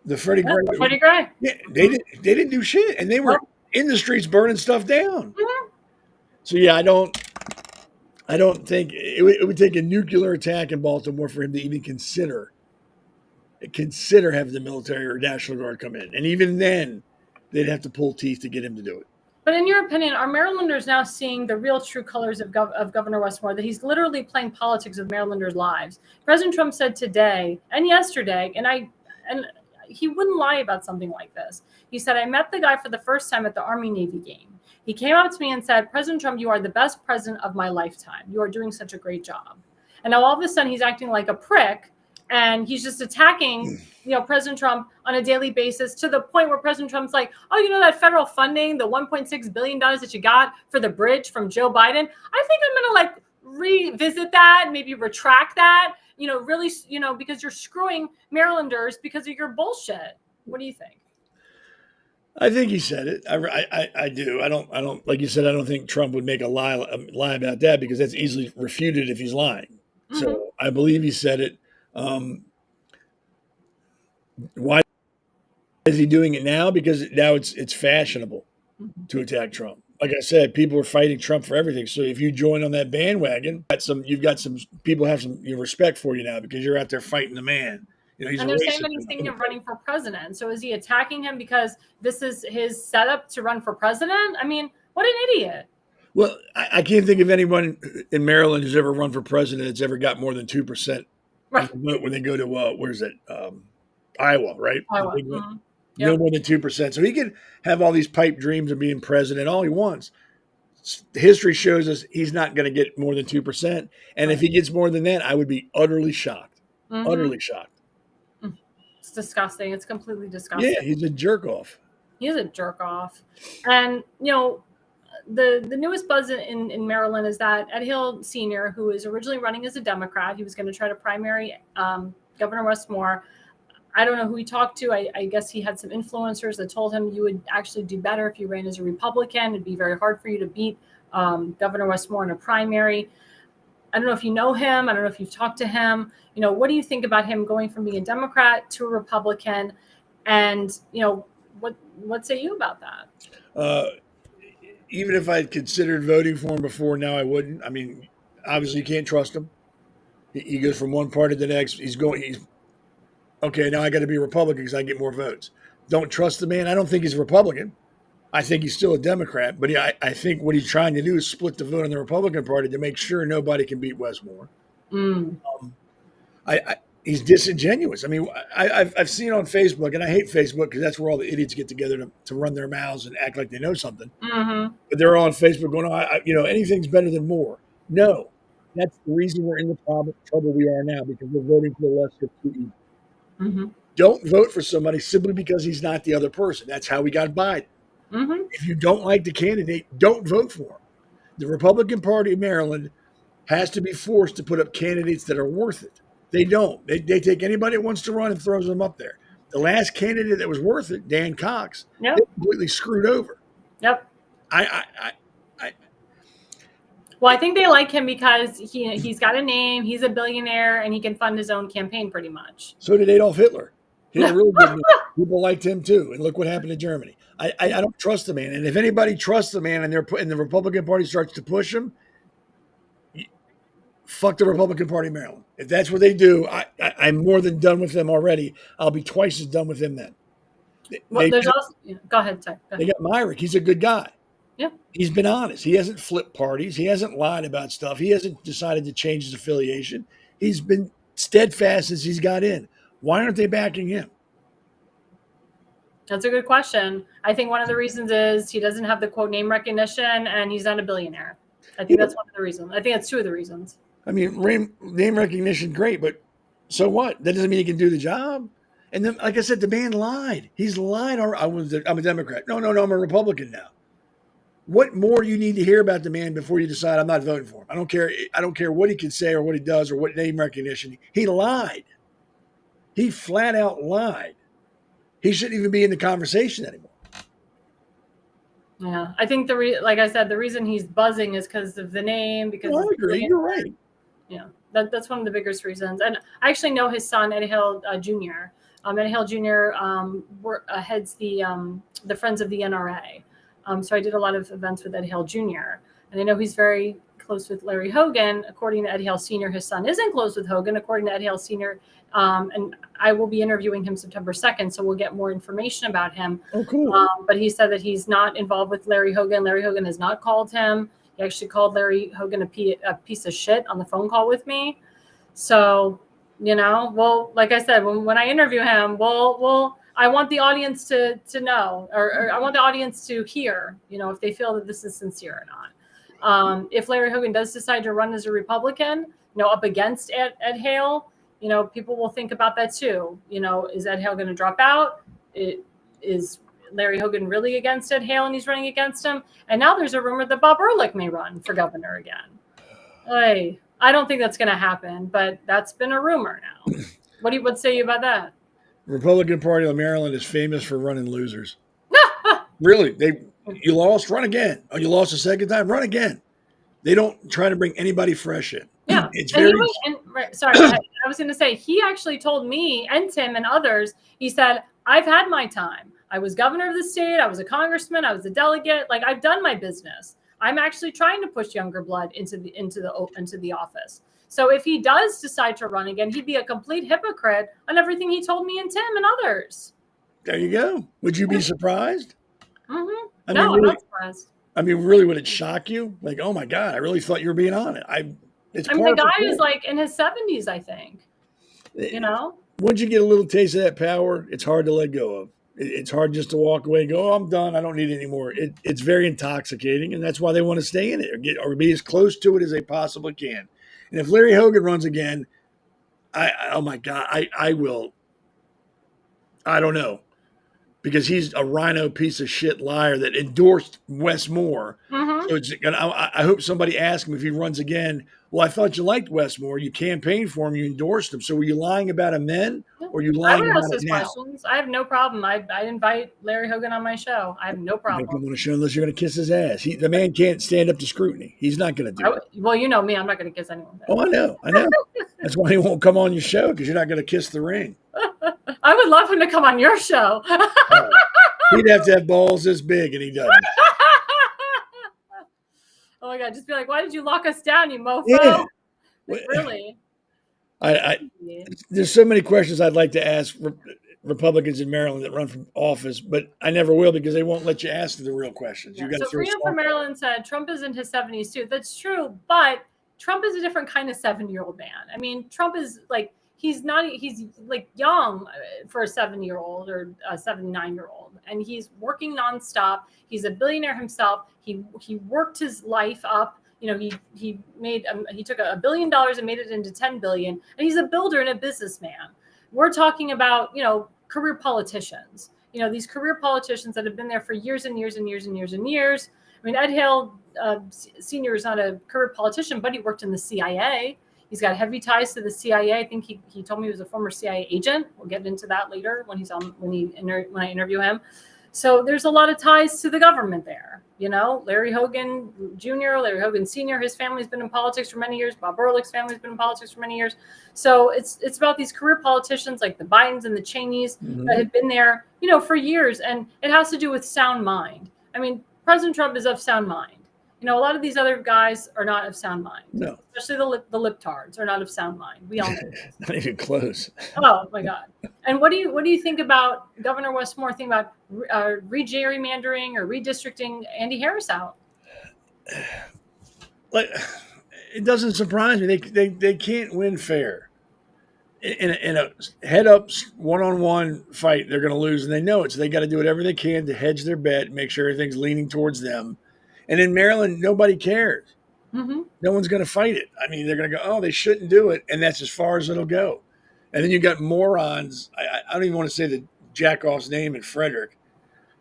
the Freddie Gray. Yeah, they didn't do shit, and they were in the streets burning stuff down. So yeah, I don't think it would take a nuclear attack in Baltimore for him to even consider having the military or National Guard come in. And even then, they'd have to pull teeth to get him to do it. But in your opinion, are Marylanders now seeing the real true colors of Governor Westmore, that he's literally playing politics with Marylanders' lives? President Trump said today and yesterday, and he wouldn't lie about something like this. He said, "I met the guy for the first time at the Army-Navy game. He came up to me and said, 'President Trump, you are the best president of my lifetime. You are doing such a great job.'" And now all of a sudden he's acting like a prick, and he's just attacking, President Trump on a daily basis, to the point where President Trump's like, "Oh, that federal funding, the $1.6 billion that you got for the bridge from Joe Biden, I think I'm going to revisit that, maybe retract that, really, because you're screwing Marylanders because of your bullshit." What do you think? I think he said it. I do. I don't, like you said, I don't think Trump would make a lie about that because that's easily refuted if he's lying. So I believe he said it. Why is he doing it now? Because now it's fashionable to attack Trump. Like I said, people are fighting Trump for everything. So if you join on that bandwagon, you've got some people have some respect for you now because you're out there fighting the man. He's and they're saying that he's thinking of running for president. So is he attacking him because this is his setup to run for president? I mean, what an idiot. Well, I can't think of anyone in Maryland who's ever run for president that's ever got more than 2% vote when they go to where's it? Iowa, right? Iowa. No more than 2%. So he can have all these pipe dreams of being president all he wants. History shows us he's not going to get more than 2%. And if he gets more than that, I would be utterly shocked. Utterly shocked. It's disgusting. It's completely disgusting. Yeah, he's a jerk off. He is a jerk off. And, the newest buzz in Maryland is that Ed Hill Sr., who is originally running as a Democrat, he was going to try to primary Governor Westmore. I don't know who he talked to. I guess he had some influencers that told him you would actually do better if you ran as a Republican. It'd be very hard for you to beat Governor Westmore in a primary. I don't know if you know him. I don't know if you've talked to him. What do you think about him going from being a Democrat to a Republican? And, what say you about that? Even if I'd considered voting for him before, now I wouldn't. I mean, obviously you can't trust him. He goes from one party to the next. He's okay, now I got to be a Republican because I get more votes. Don't trust the man. I don't think he's a Republican. I think he's still a Democrat. But I think what he's trying to do is split the vote in the Republican Party to make sure nobody can beat Westmore. He's disingenuous. I mean, I've seen on Facebook, and I hate Facebook because that's where all the idiots get together to run their mouths and act like they know something. Mm-hmm. But they're all on Facebook going, anything's better than more. No, that's the reason we're in the trouble we are now, because we're voting for the lesser of two evils. Mm-hmm. Don't vote for somebody simply because he's not the other person. That's how we got Biden. Mm-hmm. If you don't like the candidate, don't vote for him. The Republican Party of Maryland has to be forced to put up candidates that are worth it. They don't. They take anybody that wants to run and throws them up there. The last candidate that was worth it, Dan Cox, they completely screwed over. Yep. Well, I think they like him because he's got a name, he's a billionaire, and he can fund his own campaign pretty much. So did Adolf Hitler. He had a really good name. People liked him too. And look what happened to Germany. I don't trust the man. And if anybody trusts the man and the Republican Party starts to push him, fuck the Republican Party of Maryland. If that's what they do, I'm more than done with them already. I'll be twice as done with them then. Go ahead, sorry. They got Myrick. He's a good guy. Yeah. He's been honest. He hasn't flipped parties. He hasn't lied about stuff. He hasn't decided to change his affiliation. He's been steadfast since he's got in. Why aren't they backing him? That's a good question. I think one of the reasons is he doesn't have the quote name recognition and he's not a billionaire. I think that's one of the reasons. I think that's two of the reasons. I mean, name recognition, great, but so what? That doesn't mean he can do the job. And then, like I said, the man lied. He's lied. I'm a Democrat. No, I'm a Republican now. What more do you need to hear about the man before you decide I'm not voting for him? I don't care. I don't care what he can say or what he does or what name recognition. He lied. He flat out lied. He shouldn't even be in the conversation anymore. Yeah, I think like I said, the reason he's buzzing is because of the name. Because I agree. You're right. Yeah, that's one of the biggest reasons. And I actually know his son, Ed Hale Jr. Ed Hale Jr. Heads the Friends of the NRA. So I did a lot of events with Ed Hale Jr. And I know he's very close with Larry Hogan. According to Ed Hale Sr., his son isn't close with Hogan. According to Ed Hale Sr., and I will be interviewing him September 2nd, so we'll get more information about him. Oh, cool. But he said that he's not involved with Larry Hogan. Larry Hogan has not called him. He actually called Larry Hogan a piece of shit on the phone call with me. So, well, like I said, when I interview him, I want the audience to know, or I want the audience to hear, if they feel that this is sincere or not. If Larry Hogan does decide to run as a Republican, up against Ed Hale, people will think about that too. Is Ed Hale going to drop out? Is Larry Hogan really against Ed Hale and he's running against him? And now there's a rumor that Bob Ehrlich may run for governor again. I don't think that's going to happen, but that's been a rumor now. What say you about that? Republican Party of Maryland is famous for running losers. Really, you lost, run again. Oh, you lost a second time, run again. They don't try to bring anybody fresh in. Yeah, it's very. Sorry, I was going to say he actually told me and Tim and others. He said, "I've had my time. I was governor of the state. I was a congressman. I was a delegate. Like I've done my business. I'm actually trying to push younger blood into the office. So if he does decide to run again, he'd be a complete hypocrite on everything he told me and Tim and others." There you go. Would you be surprised? Mm-hmm. I'm not surprised. I mean, really, would it shock you? Like, oh my God, I really thought you were being on it. The guy is like in his 70s, I think. Once you get a little taste of that power, it's hard to let go of. It's hard just to walk away and go, "Oh, I'm done. I don't need it anymore." It's very intoxicating, and that's why they want to stay in it or be as close to it as they possibly can. And if Larry Hogan runs again, oh my God, I will. I don't know, because he's a rhino piece of shit liar that endorsed Westmore. Mm-hmm. So I hope somebody asks him if he runs again, Well, I thought you liked Westmore. You campaigned for him. You endorsed him. So were you lying about him then, or are you I lying would ask about it those now? questions. I have no problem. I'd invite Larry Hogan on my show. I have no You're going to problem. come on a show unless you're going to kiss his ass. The man can't stand up to scrutiny. He's not going to do it. Well, you know me. I'm not going to kiss anyone. Oh, I know. That's why he won't come on your show, because you're not going to kiss the ring. I would love him to come on your show. He'd have to have balls this big, and he doesn't. Oh my God! Just be like, why did you lock us down, you mofo? Yeah. Like, really? There's so many questions I'd like to ask Republicans in Maryland that run for office, but I never will, because they won't let you ask the real questions. You got to So throw Freedom from Maryland said Trump is in his 70s too. That's true, but Trump is a different kind of 7-year-old man. I mean, Trump is like, he's like young for a 7-year-old or a 79-year-old, and he's working nonstop. He's a billionaire himself. He worked his life up. You know, he took $1 billion and made it into 10 billion, and he's a builder and a businessman. We're talking about, you know, career politicians. You know, these career politicians that have been there for years and years and years and years and years. I mean, Ed Hale Sr. is not a career politician, but he worked in the CIA. He's got heavy ties to the CIA. I think he told me he was a former CIA agent. We'll get into that later when I interview him. So there's a lot of ties to the government there. You know, Larry Hogan Jr., Larry Hogan Sr., his family's been in politics for many years. Bob Ehrlich's family's been in politics for many years. So it's about these career politicians like the Bidens and the Cheneys that have been there, you know, for years. And it has to do with sound mind. I mean, President Trump is of sound mind. You know, a lot of these other guys are not of sound mind. No. Especially the libtards are not of sound mind. We all know this. Not even close. Oh my God! And what do you think about Governor Westmore thinking about re-gerrymandering or redistricting Andy Harris out? Like, it doesn't surprise me. They can't win fair. In a head-up one-on-one fight, they're going to lose, and they know it. So they got to do whatever they can to hedge their bet, make sure everything's leaning towards them. And in Maryland, nobody cares. Mm-hmm. No one's going to fight it. I mean, they're going to go, oh, they shouldn't do it, and that's as far as it'll go. And then you got morons. I don't even want to say the jack-off's name in Frederick,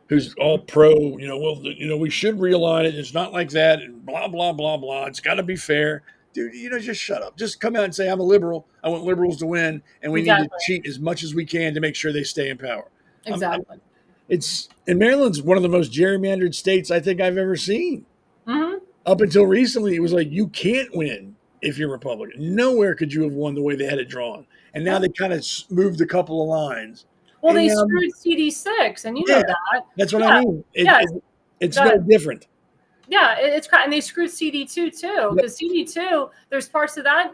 who's all pro. You know, well, we should realign it. It's not like that, and blah blah blah blah. It's got to be fair, dude. You know, just shut up. Just come out and say I'm a liberal. I want liberals to win, and we need to cheat as much as we can to make sure they stay in power. Exactly. And Maryland's one of the most gerrymandered states I think I've ever seen. Mm-hmm. Up until recently, it was like, you can't win if you're Republican. Nowhere could you have won the way they had it drawn. And now they kind of moved a couple of lines. Well, they screwed CD6, and you know that. That's what I mean. It's no different. Yeah, and they screwed CD2 too, because CD2, there's parts of that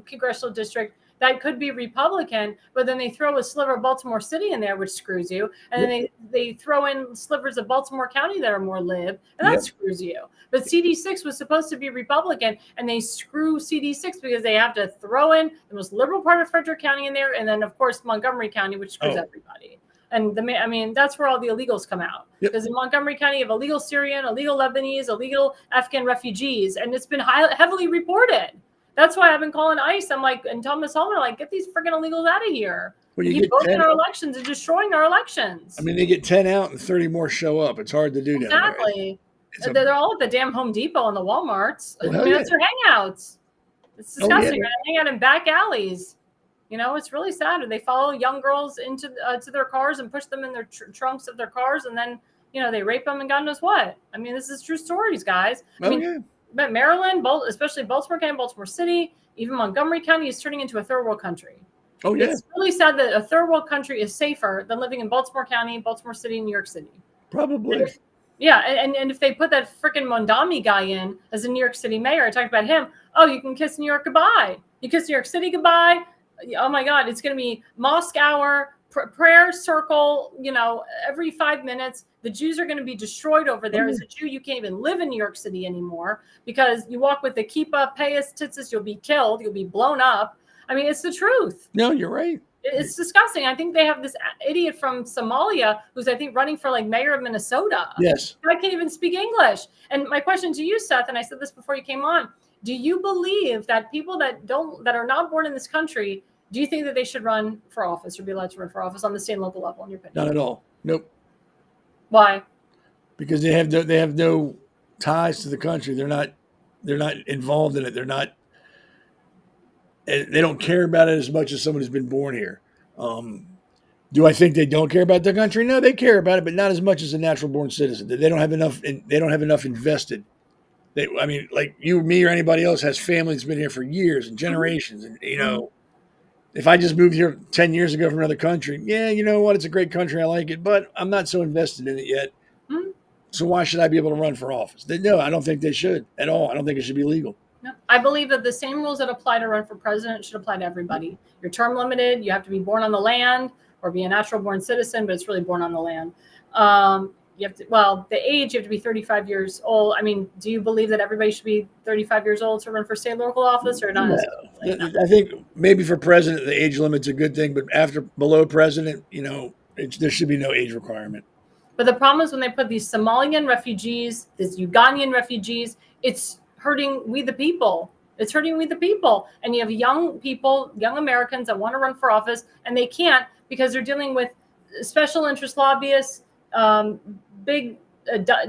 congressional district that could be Republican, but then they throw a sliver of Baltimore City in there, which screws you. And then they throw in slivers of Baltimore County that are more lib, and that screws you. But CD6 was supposed to be Republican, and they screw CD6 because they have to throw in the most liberal part of Frederick County in there, and then, of course, Montgomery County, which screws everybody. And that's where all the illegals come out. Because in Montgomery County, you have illegal Syrian, illegal Lebanese, illegal Afghan refugees, and it's been heavily reported. That's why I've been calling ICE. I'm like, and Thomas Holman, like, get these freaking illegals out of here. Well, you keep voting our elections and destroying our elections. I mean, they get 10 out and 30 more show up. It's hard to do that. Exactly. They're all at the damn Home Depot and the Walmarts. Well, I mean, that's their hangouts. It's disgusting. They hang out in back alleys. You know, it's really sad. They follow young girls into to their cars and push them in their trunks of their cars, and then, you know, they rape them and God knows what. I mean, this is true stories, guys. But Maryland, especially Baltimore County, Baltimore City, even Montgomery County is turning into a third world country. Oh, yeah. It's really sad that a third world country is safer than living in Baltimore County, Baltimore City, New York City. Probably. And if they put that freaking Mondami guy in as a New York City mayor, I talked about him. Oh, you can kiss New York goodbye. You kiss New York City goodbye. Oh, my God. It's going to be mosque hour, prayer circle, you know, every 5 minutes. The Jews are going to be destroyed over there. As a Jew, you can't even live in New York City anymore because you walk with the kippah, payas, tzitzis, you'll be killed. You'll be blown up. I mean, it's the truth. No, you're right. It's disgusting. I think they have this idiot from Somalia who's, I think, running for like mayor of Minnesota. Yes. I can't even speak English. And my question to you, Seth, and I said this before you came on, do you believe that people that are not born in this country, do you think that they should run for office or be allowed to run for office on the state and local level, in your opinion? Not at all. Nope. Why? Because they have no ties to the country. They're not involved in it. They're not and they don't care about it as much as someone who's been born here. Do I think they don't care about their country? No, they care about it, but not as much as a natural born citizen. They don't have enough. They don't have enough invested. I mean, like you, me, or anybody else has family that's been here for years and generations. And if I just moved here 10 years ago from another country, yeah, you know what? It's a great country. I like it, but I'm not so invested in it yet. Mm-hmm. So why should I be able to run for office? No, I don't think they should at all. I don't think it should be legal. No, I believe that the same rules that apply to run for president should apply to everybody. You're term limited. You have to be born on the land or be a natural born citizen, but it's really born on the land. You have to, the age, you have to be 35 years old. I mean, do you believe that everybody should be 35 years old to run for state local office or not? No. I think maybe for president, the age limit's a good thing, but below president, there should be no age requirement. But the problem is when they put these Somalian refugees, these Ugandan refugees, it's hurting we the people. It's hurting we the people. And you have young people, young Americans that want to run for office, and they can't because they're dealing with special interest lobbyists, big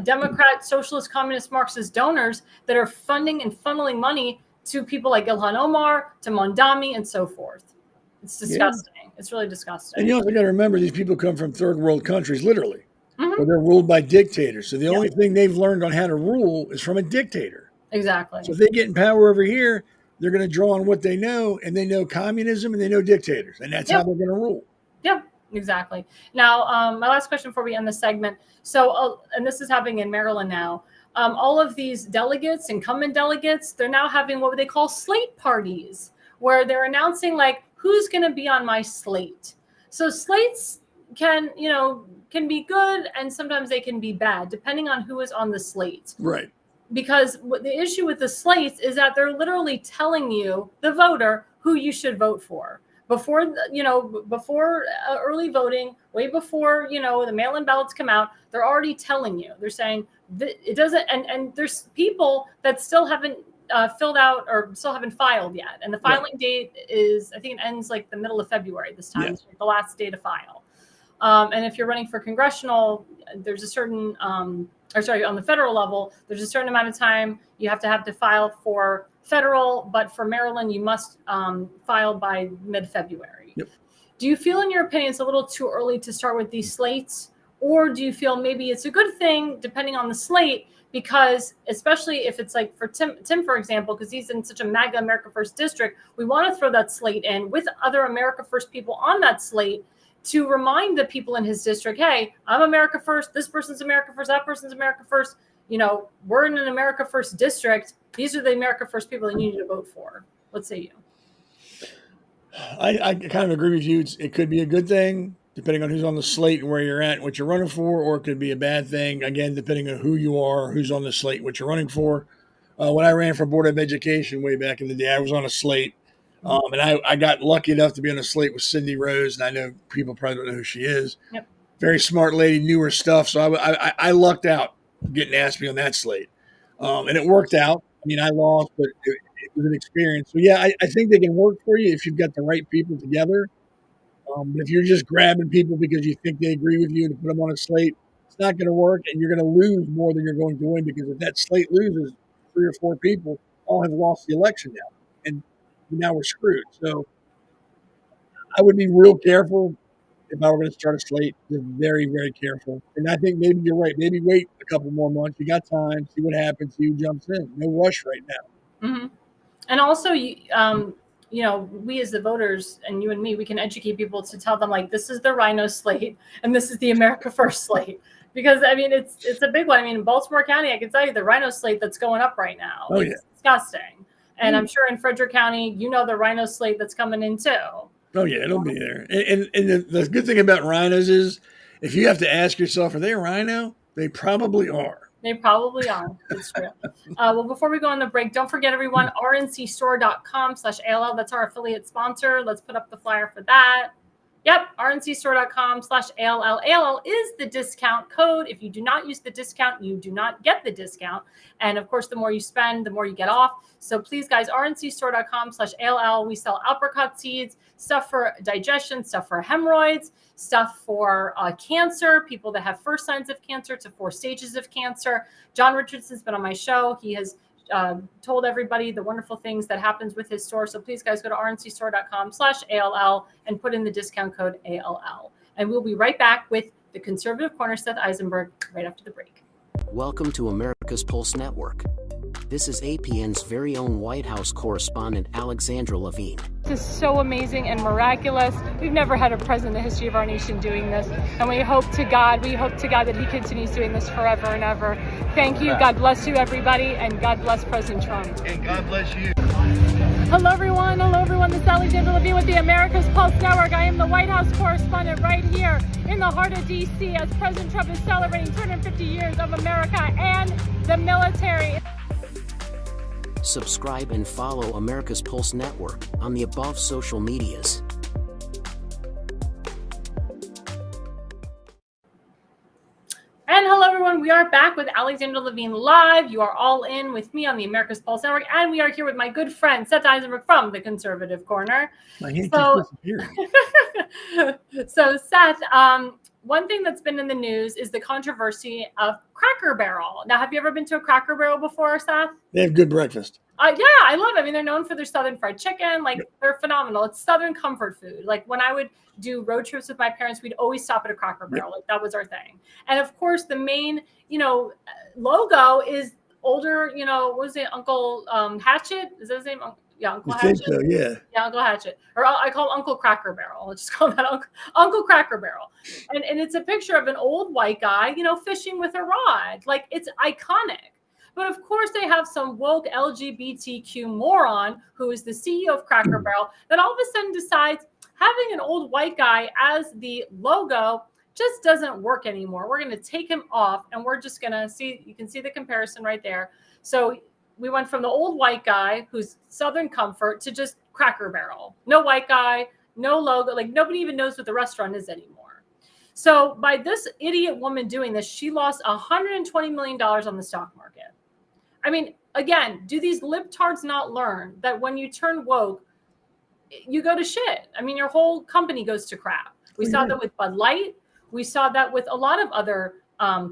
Democrat, socialist, communist, Marxist donors that are funding and funneling money to people like Ilhan Omar, to Mondami, and so forth. It's disgusting. Yeah. It's really disgusting. And you also got to remember, these people come from third world countries, literally, where they're ruled by dictators. So the only thing they've learned on how to rule is from a dictator. Exactly. So if they get in power over here, they're going to draw on what they know, and they know communism and they know dictators, and that's how they're going to rule. Yep. Exactly. Now, my last question before we end the segment. So, and this is happening in Maryland now. All of these delegates, incumbent delegates, they're now having what they call slate parties, where they're announcing like who's going to be on my slate. So slates can be good, and sometimes they can be bad, depending on who is on the slate. Right. Because the issue with the slates is that they're literally telling you, the voter, who you should vote for. Before early voting, way before, the mail-in ballots come out, they're already telling you. They're saying it doesn't, and there's people that still haven't filled out or still haven't filed yet. And the filing date is, I think it ends like the middle of February this time. It's the last day to file. And if you're running for congressional, there's a certain, on the federal level, there's a certain amount of time you have to file for federal, but for Maryland, you must file by mid-February. Yep. Do you feel, in your opinion, it's a little too early to start with these slates? Or do you feel maybe it's a good thing, depending on the slate, because especially if it's like for Tim, for example, because he's in such a MAGA America First district, we want to throw that slate in with other America First people on that slate to remind the people in his district, hey, I'm America First, this person's America First, that person's America First. We're in an America First district. These are the America First people that you need to vote for. What say you? I kind of agree with you. It could be a good thing, depending on who's on the slate and where you're at, what you're running for, or it could be a bad thing, again, depending on who you are, who's on the slate, what you're running for. When I ran for Board of Education way back in the day, I was on a slate, and I got lucky enough to be on a slate with Cindy Rose, and I know people probably don't know who she is. Yep. Very smart lady, knew her stuff, so I lucked out getting asked to be on that slate. And it worked out. I mean, I lost, but it was an experience. So, yeah, I think they can work for you if you've got the right people together. But if you're just grabbing people because you think they agree with you to put them on a slate, it's not going to work, and you're going to lose more than you're going to win, because if that slate loses, 3 or 4 people all have lost the election now, and now we're screwed. So I would be real careful if I were going to start a slate, just very, very careful. And I think maybe you're right. Maybe wait a couple more months. You got time. See what happens. See who jumps in. No rush right now. Mm-hmm. And also, we as the voters, and you and me, we can educate people to tell them, like, this is the Rhino slate and this is the America First slate. Because, I mean, it's a big one. I mean, in Baltimore County, I can tell you the Rhino slate that's going up right now. Oh, it's disgusting. And I'm sure in Frederick County, the Rhino slate that's coming in too. Oh, yeah, it'll be there. And the good thing about rhinos is, if you have to ask yourself, are they a rhino? They probably are. They probably are. It's true. Well, before we go on the break, don't forget, everyone, rncstore.com/ALL. That's our affiliate sponsor. Let's put up the flyer for that. Yep, rncstore.com/ALL. ALL is the discount code. If you do not use the discount, you do not get the discount. And of course, the more you spend, the more you get off. So please, guys, rncstore.com/ALL. We sell apricot seeds, stuff for digestion, stuff for hemorrhoids, stuff for cancer, people that have first signs of cancer to 4 stages of cancer. John Richardson's been on my show. He has told everybody the wonderful things that happens with his store. So please, guys, go to rncstore.com/ALL and put in the discount code ALL. And we'll be right back with the Conservative Corner, Seth Eisenberg, right after the break. Welcome to America's Pulse Network. This is APN's very own White House correspondent, Alexandra Levine. This is so amazing and miraculous. We've never had a president in the history of our nation doing this. And we hope to God that he continues doing this forever and ever. Thank you. God bless you, everybody. And God bless President Trump. And God bless you. Hello, everyone. This is Alexandra Levine with the America's Pulse Network. I am the White House correspondent right here in the heart of D.C. as President Trump is celebrating 250 years of America and the military. Subscribe and follow America's Pulse Network on the above social medias. And hello, everyone. We are back with Alexandra Levine live. You are all in with me on the America's Pulse Network. And we are here with my good friend, Seth Eisenberg from the Conservative Corner. My hand keeps disappearing. So, Seth, one thing that's been in the news is the controversy of Cracker Barrel. Now, have you ever been to a Cracker Barrel before, Seth? They have good breakfast. Yeah, I love it. I mean, they're known for their Southern fried chicken. Like, they're phenomenal. It's Southern comfort food. Like, when I would do road trips with my parents, we'd always stop at a Cracker Barrel. Like, that was our thing. And, of course, the main, logo is older, what was it, Uncle Hatchet? Is that his name? Yeah, Uncle Hatchet. Think so, yeah. Yeah, Uncle Hatchet. Or I call him Uncle Cracker Barrel. Let's just call that Uncle Cracker Barrel. And it's a picture of an old white guy, fishing with a rod. Like, it's iconic. But of course, they have some woke LGBTQ moron who is the CEO of Cracker Barrel that all of a sudden decides having an old white guy as the logo just doesn't work anymore. We're going to take him off, and we're just going to see. You can see the comparison right there. So we went from the old white guy who's Southern comfort to just Cracker Barrel. No white guy, no logo. Like, nobody even knows what the restaurant is anymore. So by this idiot woman doing this, she lost $120 million on the stock market. I mean, again, do these libtards not learn that when you turn woke, you go to shit? I mean, your whole company goes to crap. We saw that with Bud Light. We saw that with a lot of other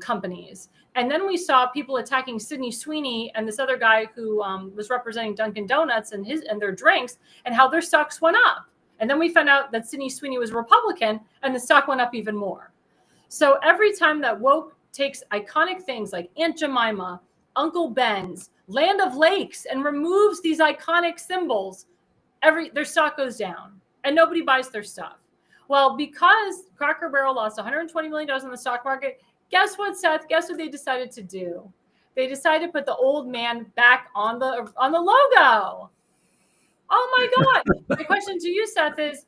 companies. And then we saw people attacking Sydney Sweeney and this other guy who was representing Dunkin' Donuts and their drinks, and how their stocks went up. And then we found out that Sydney Sweeney was Republican, and the stock went up even more. So every time that woke takes iconic things like Aunt Jemima, Uncle Ben's, Land of Lakes, and removes these iconic symbols, their stock goes down and nobody buys their stuff. Well, because Cracker Barrel lost $120 million on the stock market, guess what, Seth? Guess what they decided to do? They decided to put the old man back on the logo. Oh my God. My question to you, Seth, is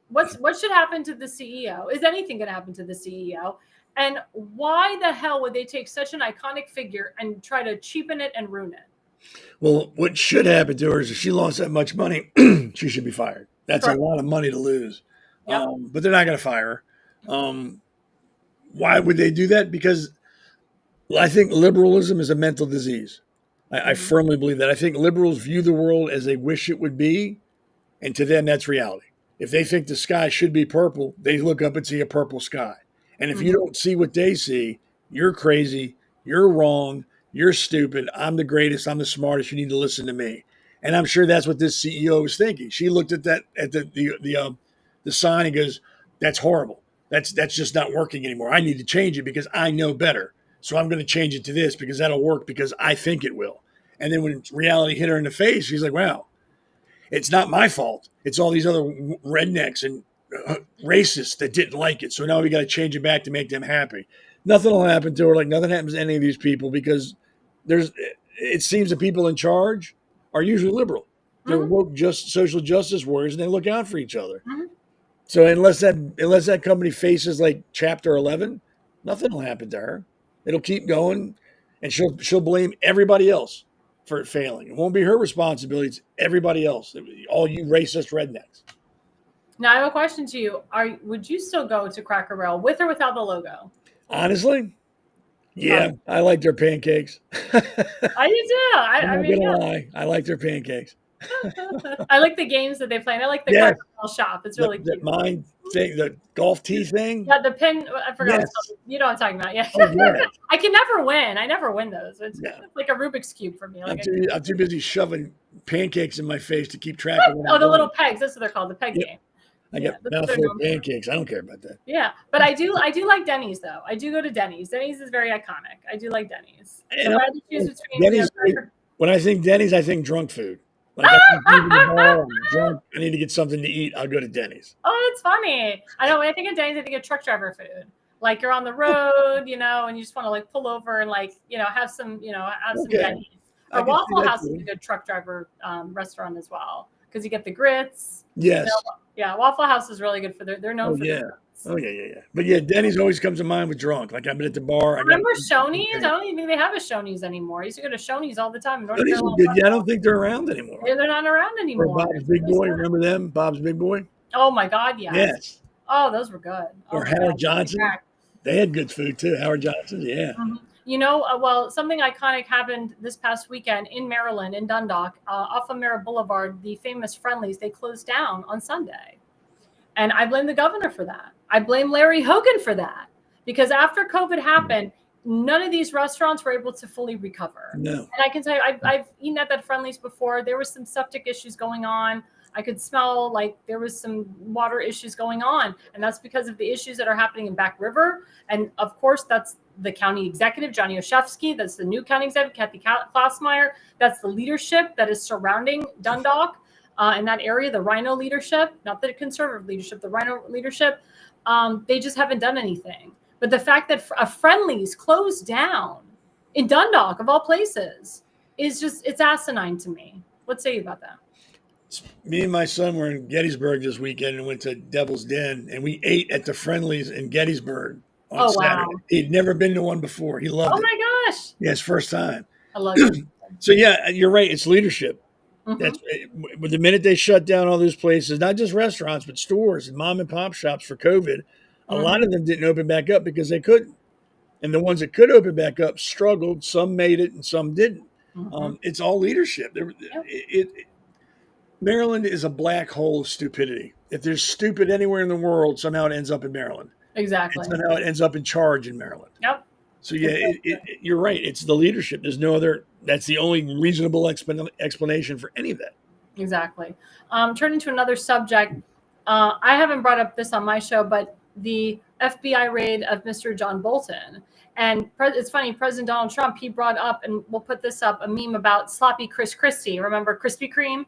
what should happen to the CEO? Is anything going to happen to the CEO? And why the hell would they take such an iconic figure and try to cheapen it and ruin it? Well, what should happen to her is if she lost that much money, she should be fired. That's a lot of money to lose. Yep. But they're not going to fire her. Why would they do that? Because I think liberalism is a mental disease. I firmly believe that. I think liberals view the world as they wish it would be, and to them, that's reality. If they think the sky should be purple, they look up and see a purple sky. And if you don't see what they see, you're crazy, you're wrong, you're stupid, I'm the greatest, I'm the smartest, you need to listen to me. And I'm sure that's what this CEO was thinking. She looked at that at the sign and goes, that's horrible. That's just not working anymore. I need to change it because I know better. So I'm going to change it to this because that'll work because I think it will. And then when reality hit her in the face, she's like, wow, it's not my fault. It's all these other rednecks and racists that didn't like it. So now we got to change it back to make them happy. Nothing will happen to her. Like nothing happens to any of these people because it seems the people in charge are usually liberal. They're woke, just social justice warriors, and they look out for each other. So unless that company faces like Chapter 11, nothing will happen to her. It'll keep going, and she'll blame everybody else for it failing. It won't be her responsibility. It's everybody else. All you racist rednecks. Now I have a question to you. Would you still go to Cracker Barrel with or without the logo? Honestly, yeah, I like their pancakes. I do too. I'm not gonna lie. I like their pancakes. I like the games that they play. And I like the Cracker Barrel shop. It's really cute. thing, the golf tee thing. Yeah, the pin. I forgot. Yes. You know what I'm talking about. Yeah. Oh, yeah. I can never win. I never win those. It's Yeah. like a Rubik's Cube for me. I'm Like too busy shoving pancakes in my face to keep track of what oh, I'm the doing. little pegs. That's what they're called. The peg Yep. game. I Yeah, got that's what they're mouthful known of for. pancakes. I don't care about that. Yeah, but I do like Denny's though. I do go to Denny's. Denny's is very iconic. I do like Denny's. So And if I had to choose between Denny's, when I think Denny's, I think drunk food. Like I'm leaving the bar, I'm drunk, I need to get something to eat. I'll go to Denny's. Oh, it's funny. I know when I think of Denny's, I think of truck driver food. Like you're on the road, and you just want to like pull over and like, have some, some Okay. Denny's. I Or can see Waffle that House is too. a good truck driver restaurant as well because you get the grits. Yes. Yeah, Waffle House is really good for they're known for yeah. their grits. Oh yeah. But yeah, Denny's always comes to mind with drunk. Like I've been at the bar. Remember Shoney's? I don't even think they have a Shoney's anymore. I used to go to Shoney's all the time in North Denny's Carolina. was good. Yeah, I don't think they're around anymore. Yeah, they're not around Or anymore. Bob's Big Boy. Remember them? Bob's Big Boy? Oh my God, yes. Yes. Oh, those were good. Or my Howard God. Johnson. They had good food too. Howard Johnson, yeah. Mm-hmm. Well, something iconic happened this past weekend in Maryland, in Dundalk, off of Merritt Boulevard. The famous Friendlies, they closed down on Sunday. And I blame the governor for that. I blame Larry Hogan for that. Because after COVID happened, none of these restaurants were able to fully recover. No. And I can tell you, I've eaten at that Friendlies before. There was some septic issues going on. I could smell like there was some water issues going on. And that's because of the issues that are happening in Back River. And of course, that's the county executive, Johnny Oshefsky. That's the new county executive, Kathy Klausmeyer. That's the leadership that is surrounding Dundalk in that area, the Rhino leadership, not the conservative leadership, the Rhino leadership. They just haven't done anything. But the fact that a Friendlies closed down in Dundalk, of all places, it's asinine to me. What say you about that? Me and my son were in Gettysburg this weekend and went to Devil's Den, and we ate at the Friendlies in Gettysburg on Saturday. Wow. He'd never been to one before. He loved it. Oh my gosh. Yeah, his first time. I love it. So yeah, you're right. It's leadership. Mm-hmm. That's the minute they shut down all those places, not just restaurants, but stores and mom and pop shops for COVID. A lot of them didn't open back up because they couldn't. And the ones that could open back up struggled. Some made it and some didn't. It's all leadership. Maryland is a black hole of stupidity. If there's stupid anywhere in the world, somehow it ends up in Maryland. Exactly. And somehow it ends up in charge in Maryland. Yep. So yeah, you're right. It's the leadership. There's no other. That's the only reasonable explanation for any of that. Exactly. Turning to another subject, I haven't brought up this on my show, but the FBI raid of Mr. John Bolton. And it's funny, President Donald Trump, he brought up, and we'll put this up, a meme about sloppy Chris Christie. Remember Krispy Kreme?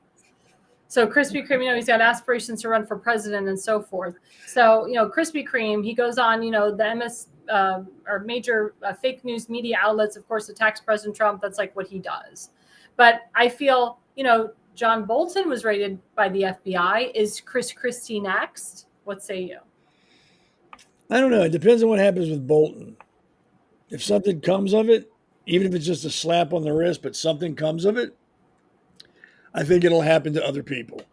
So Krispy Kreme, he's got aspirations to run for president and so forth. So, Krispy Kreme, he goes on, the MS or major fake news media outlets, of course, attacks President Trump. That's like what he does. But I feel, John Bolton was raided by the FBI. Is Chris Christie next? What say you? I don't know. It depends on what happens with Bolton. If something comes of it, even if it's just a slap on the wrist, but something comes of it, I think it'll happen to other people.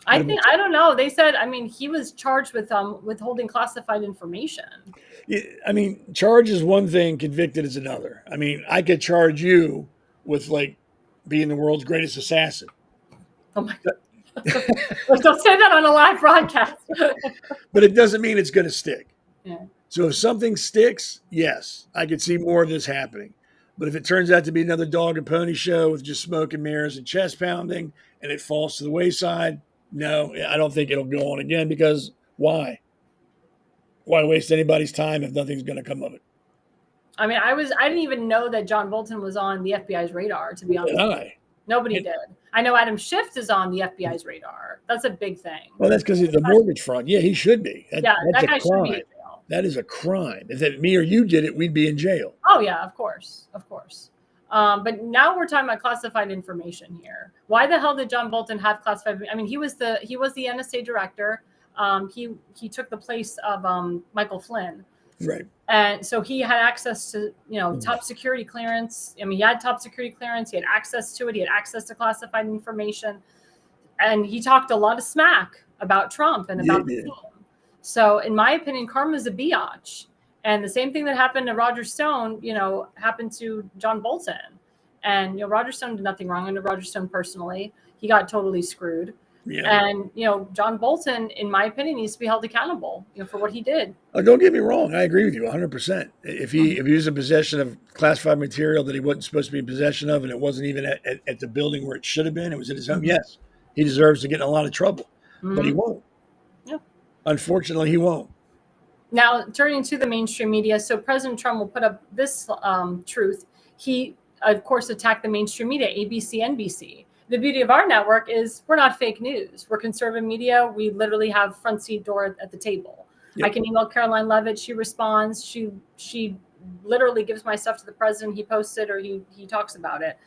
I don't know. They said, he was charged with withholding classified information. Charge is one thing, convicted is another. I could charge you with being the world's greatest assassin. Oh my God. Don't say that on a live broadcast. But it doesn't mean it's going to stick. Yeah. So if something sticks, yes, I could see more of this happening. But if it turns out to be another dog and pony show with just smoke and mirrors and chest pounding and it falls to the wayside, no, I don't think it'll go on again because why? Why waste anybody's time if nothing's going to come of it? I didn't even know that John Bolton was on the FBI's radar, to be honest. Nobody did. I know Adam Schiff is on the FBI's radar. That's a big thing. Well, that's because he's the mortgage fraud. Yeah, he should be. That's that guy a crime. should be in jail. That is a crime. If me or you did it, we'd be in jail. Oh, yeah, of course. But now we're talking about classified information here. Why the hell did John Bolton have classified? He was the NSA director. He took the place of Michael Flynn. Right. And so he had access to, top security clearance. He had top security clearance. He had access to it. He had access to classified information. And he talked a lot of smack about Trump and about the team. So in my opinion, karma's a biatch. And the same thing that happened to Roger Stone, happened to John Bolton. And, Roger Stone did nothing wrong. I know Roger Stone personally. He got totally screwed. Yeah. And, John Bolton, in my opinion, needs to be held accountable, for what he did. Oh, don't get me wrong. I agree with you 100%. If he was in possession of classified material that he wasn't supposed to be in possession of, and it wasn't even at the building where it should have been, it was in his home, yes, he deserves to get in a lot of trouble. But he won't. Yeah. Unfortunately, he won't. Now, turning to the mainstream media, so President Trump will put up this truth. He, of course, attacked the mainstream media, ABC, NBC. The beauty of our network is we're not fake news. We're conservative media. We literally have front seat door at the table. Yep. I can email Caroline Levitt. She responds. She literally gives my stuff to the president. He posts it or he talks about it.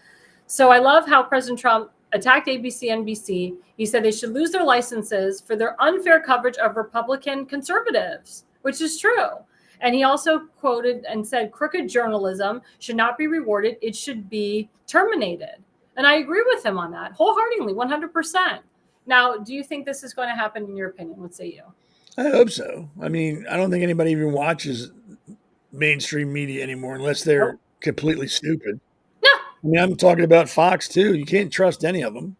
So I love how President Trump attacked ABC, NBC. He said they should lose their licenses for their unfair coverage of Republican conservatives, which is true. And he also quoted and said, crooked journalism should not be rewarded. It should be terminated. And I agree with him on that wholeheartedly, 100%. Now, do you think this is going to happen in your opinion? What say you? I hope so. I mean, I don't think anybody even watches mainstream media anymore unless they're completely stupid. No. I mean, I'm talking about Fox too. You can't trust any of them.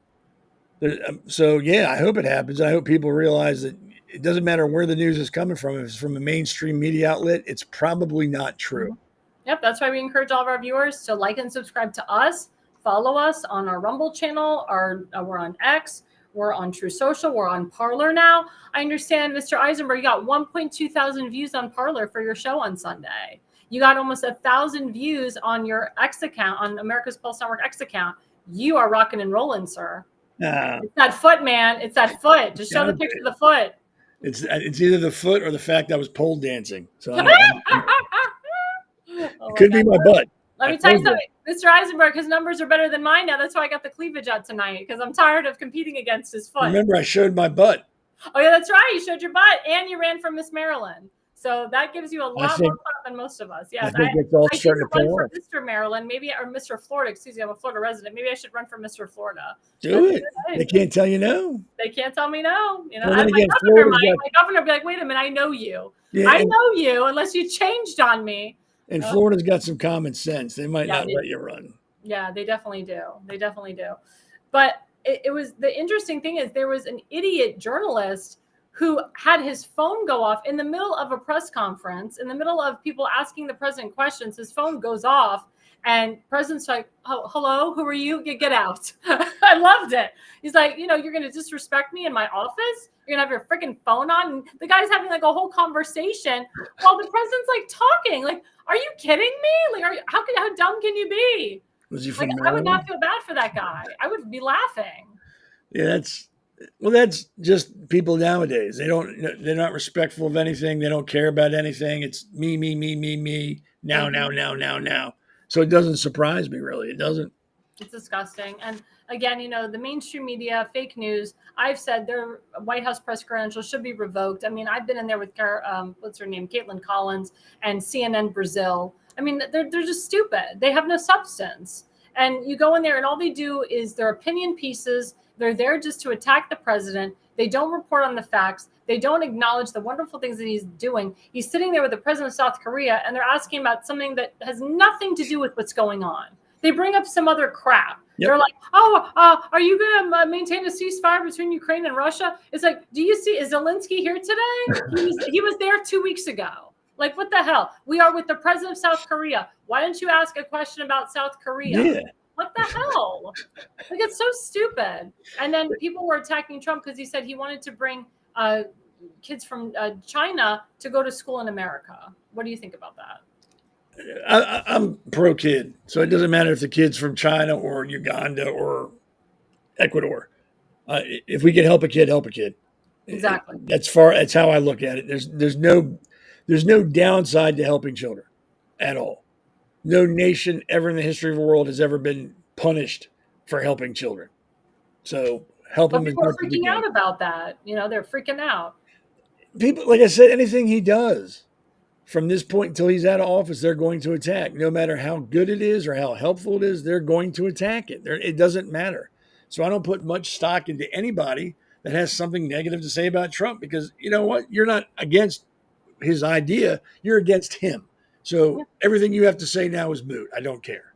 So, yeah, I hope it happens. I hope people realize that it doesn't matter where the news is coming from. If it's from a mainstream media outlet, it's probably not true. Yep, that's why we encourage all of our viewers to like and subscribe to us. Follow us on our Rumble channel. We're on X. We're on True Social. We're on Parler now. I understand, Mr. Eisenberg, you got 1.2 thousand views on Parler for your show on Sunday. You got almost 1,000 views on your X account, on America's Pulse Network X account. You are rocking and rolling, sir. It's that foot, man. It's that foot. Just show the picture of the foot. It's either the foot or the fact I was pole dancing. So it could be my butt. Let me tell you something. Mr. Eisenberg, his numbers are better than mine now. That's why I got the cleavage out tonight, because I'm tired of competing against his foot. Remember, I showed my butt. Oh, yeah, that's right. You showed your butt, and you ran from Miss Maryland. So that gives you a lot more fun than most of us. Yes, I think it's all starting to run for Mr. Maryland, maybe, or Mr. Florida. Excuse me, I'm a Florida resident. Maybe I should run for Mr. Florida. Do it. They can't tell you no. They can't tell me no. Well, my governor will be like, wait a minute, I know you. Yeah, I know you, unless you changed on me. And Florida's got some common sense. They might not let you run. Yeah, they definitely do. They definitely do. But it was, the interesting thing is there was an idiot journalist who had his phone go off in the middle of a press conference, in the middle of people asking the president questions. His phone goes off and president's like, oh, hello, who are you? Get out. I loved it. He's like, you're going to disrespect me in my office? You're going to have your freaking phone on? And the guy's having like a whole conversation while the president's like talking. Like, are you kidding me? Like, how dumb can you be? Was he from Maryland? I would not feel bad for that guy. I would be laughing. Yeah, that's just people nowadays. They're not respectful of anything. They don't care about anything. It's me, now. So it doesn't surprise me, really. It doesn't. It's disgusting. And again, the mainstream media, fake news, I've said their White House press credentials should be revoked. I mean, I've been in there with, what's her name, Caitlin Collins and CNN Brazil. I mean, they're just stupid. They have no substance. And you go in there and all they do is their opinion pieces. They're there just to attack the president. They don't report on the facts. They don't acknowledge the wonderful things that he's doing. He's sitting there with the president of South Korea, and they're asking about something that has nothing to do with what's going on. They bring up some other crap. Yep. They're like, are you going to maintain a ceasefire between Ukraine and Russia? It's like, do you see, is Zelensky here today? He was there 2 weeks ago. Like, what the hell? We are with the president of South Korea. Why don't you ask a question about South Korea? Yeah. What the hell? Like, it's so stupid. And then people were attacking Trump because he said he wanted to bring kids from China to go to school in America. What do you think about that? I'm pro kid. So it doesn't matter if the kid's from China or Uganda or Ecuador. If we can help a kid, help a kid. Exactly. That's how I look at it. There's no downside to helping children at all. No nation ever in the history of the world has ever been punished for helping children. So help them. People are freaking out about that. They're freaking out. People, like I said, anything he does from this point until he's out of office, they're going to attack. No matter how good it is or how helpful it is, they're going to attack it. It doesn't matter. So I don't put much stock into anybody that has something negative to say about Trump, because you know what? You're not against his idea. You're against him. So everything you have to say now is moot. I don't care.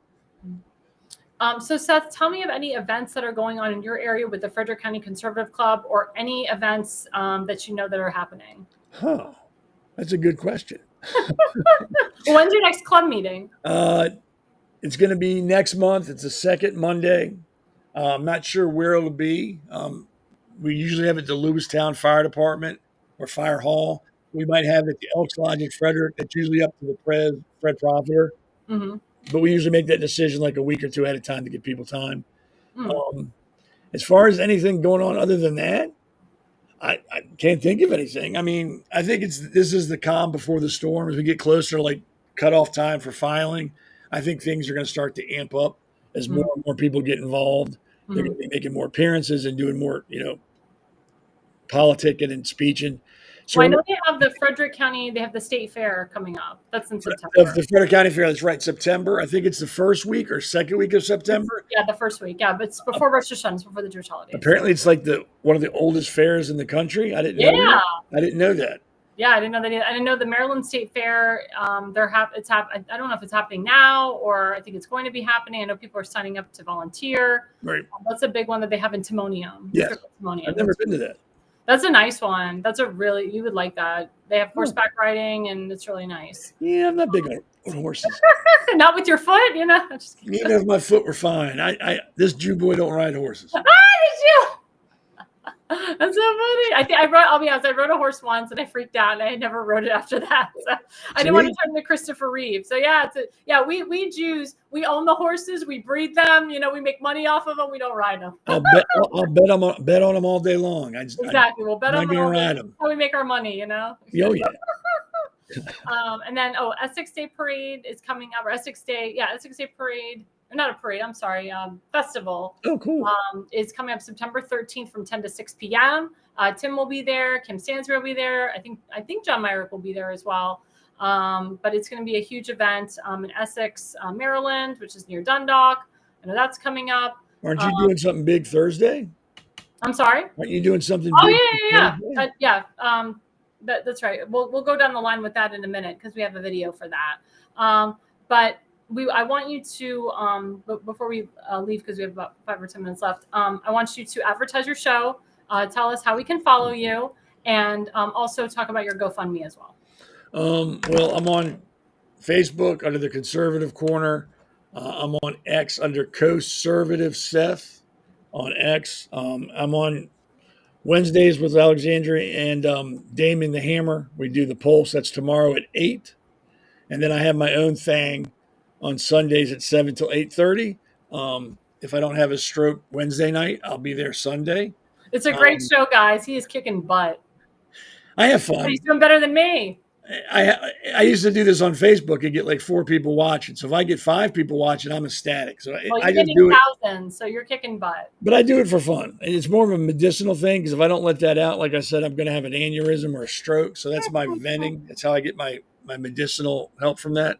So Seth, tell me of any events that are going on in your area with the Frederick County Conservative Club, or any events that you know that are happening. Huh. That's a good question. When's your next club meeting? It's going to be next month. It's the second Monday. I'm not sure where it'll be. We usually have it at the Lewistown Fire Department or Fire Hall. We might have it at the Elks Lodge in Frederick. That's usually up to the Fred Profiter. Mm-hmm. But we usually make that decision like a week or two ahead of time to give people time. Mm. As far as anything going on other than that, I can't think of anything. I mean, I think this is the calm before the storm. As we get closer to like cutoff time for filing, I think things are going to start to amp up as more and more people get involved. They're going to be making more appearances and doing more, politicking and speeching. So Well, I know they have the Frederick County, they have the state fair coming up. That's in September. the Frederick County Fair, that's right, September. I think it's the first week or second week of September. Yeah, the first week. Yeah, but it's before Rosh Hashanah, it's before the Jewish holidays. Apparently, it's like one of the oldest fairs in the country. I didn't know that. I didn't know that. Yeah, I didn't know that either. I didn't know the Maryland State Fair. I don't know if it's happening now, or I think it's going to be happening. I know people are signing up to volunteer. Right. That's a big one that they have in Timonium. Yes. I've never been to that. That's a nice one. You would like that. They have horseback riding, and it's really nice. Yeah, I'm not big on horses. Not with your foot, Just kidding. Even if my foot were fine. This Jew boy don't ride horses. Did you? That's so funny. I'll be honest, I rode a horse once and I freaked out, and I never rode it after that. So I didn't want to turn into Christopher Reeve. So we Jews, we own the horses, we breed them, we make money off of them, we don't ride them. I'll bet on them all day long. Exactly. We'll bet on them. Ride them. How we make our money, Oh yeah. And then Essex Day Parade is coming up, or Essex Day Parade. Not a parade, I'm sorry, festival. Oh, cool. Is coming up September 13th from 10 to 6 p.m. Tim will be there. Kim Stansbury will be there. I think John Myrick will be there as well. But it's going to be a huge event in Essex, Maryland, which is near Dundalk. I know that's coming up. Aren't you doing something big Thursday? I'm sorry? Aren't you doing something big? Yeah. That's right. We'll go down the line with that in a minute because we have a video for that. But I want you to, before we leave, because we have about 5 or 10 minutes left, I want you to advertise your show, tell us how we can follow you, and also talk about your GoFundMe as well. Well, I'm on Facebook under the Conservative Corner. I'm on X under Conservative Seth on X. I'm on Wednesdays with Alexandra and Damon the Hammer. We do the Pulse. That's tomorrow at 8. And then I have my own thing on Sundays at 7 till 8:30. If I don't have a stroke Wednesday night, I'll be there Sunday. It's a great show, guys. He is kicking butt. I have fun. But he's doing better than me. I used to do this on Facebook and get like 4 people watching. So if I get 5 people watching, I'm ecstatic. So I just do it. Thousands, so you're kicking butt. But I do it for fun. It's more of a medicinal thing because if I don't let that out, like I said, I'm going to have an aneurysm or a stroke. So that's my venting. That's how I get my medicinal help from that.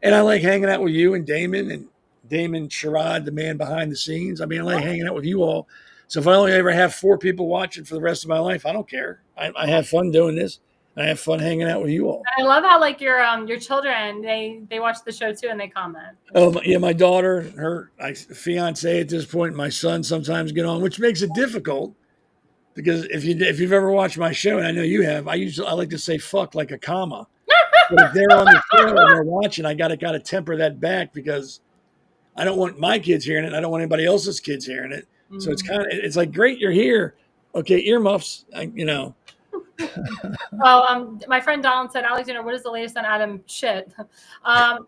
And I like hanging out with you and Damon Sherrod, the man behind the scenes. I mean, I like hanging out with you all. So if I only ever have 4 people watching for the rest of my life, I don't care. I have fun doing this. I have fun hanging out with you all. I love how like your children, they watch the show too and they comment. Oh yeah, my daughter, her fiance at this point, my son sometimes get on, which makes it difficult because if you've ever watched my show, and I know you have, I like to say fuck like a comma. But if they're on the show and they're watching, I gotta temper that back because I don't want my kids hearing it. I don't want anybody else's kids hearing it. Mm-hmm. So it's like great, you're here. Okay, earmuffs. Well, my friend Donald said, Alexander, what is the latest on Adam shit? I'll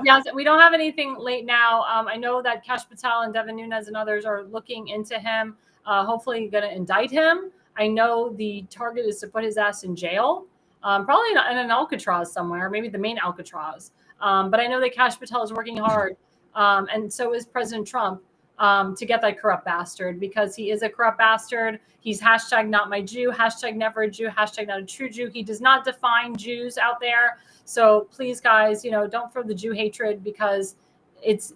be honest, we don't have anything late now. I know that Kash Patel and Devin Nunes and others are looking into him. Hopefully going to indict him. I know the target is to put his ass in jail, probably in an Alcatraz somewhere, maybe the main Alcatraz. But I know that Kash Patel is working hard, and so is President Trump, to get that corrupt bastard, because he is a corrupt bastard. He's hashtag not my Jew, hashtag never a Jew, hashtag not a true Jew. He does not define Jews out there. So please, guys, don't throw the Jew hatred, because it's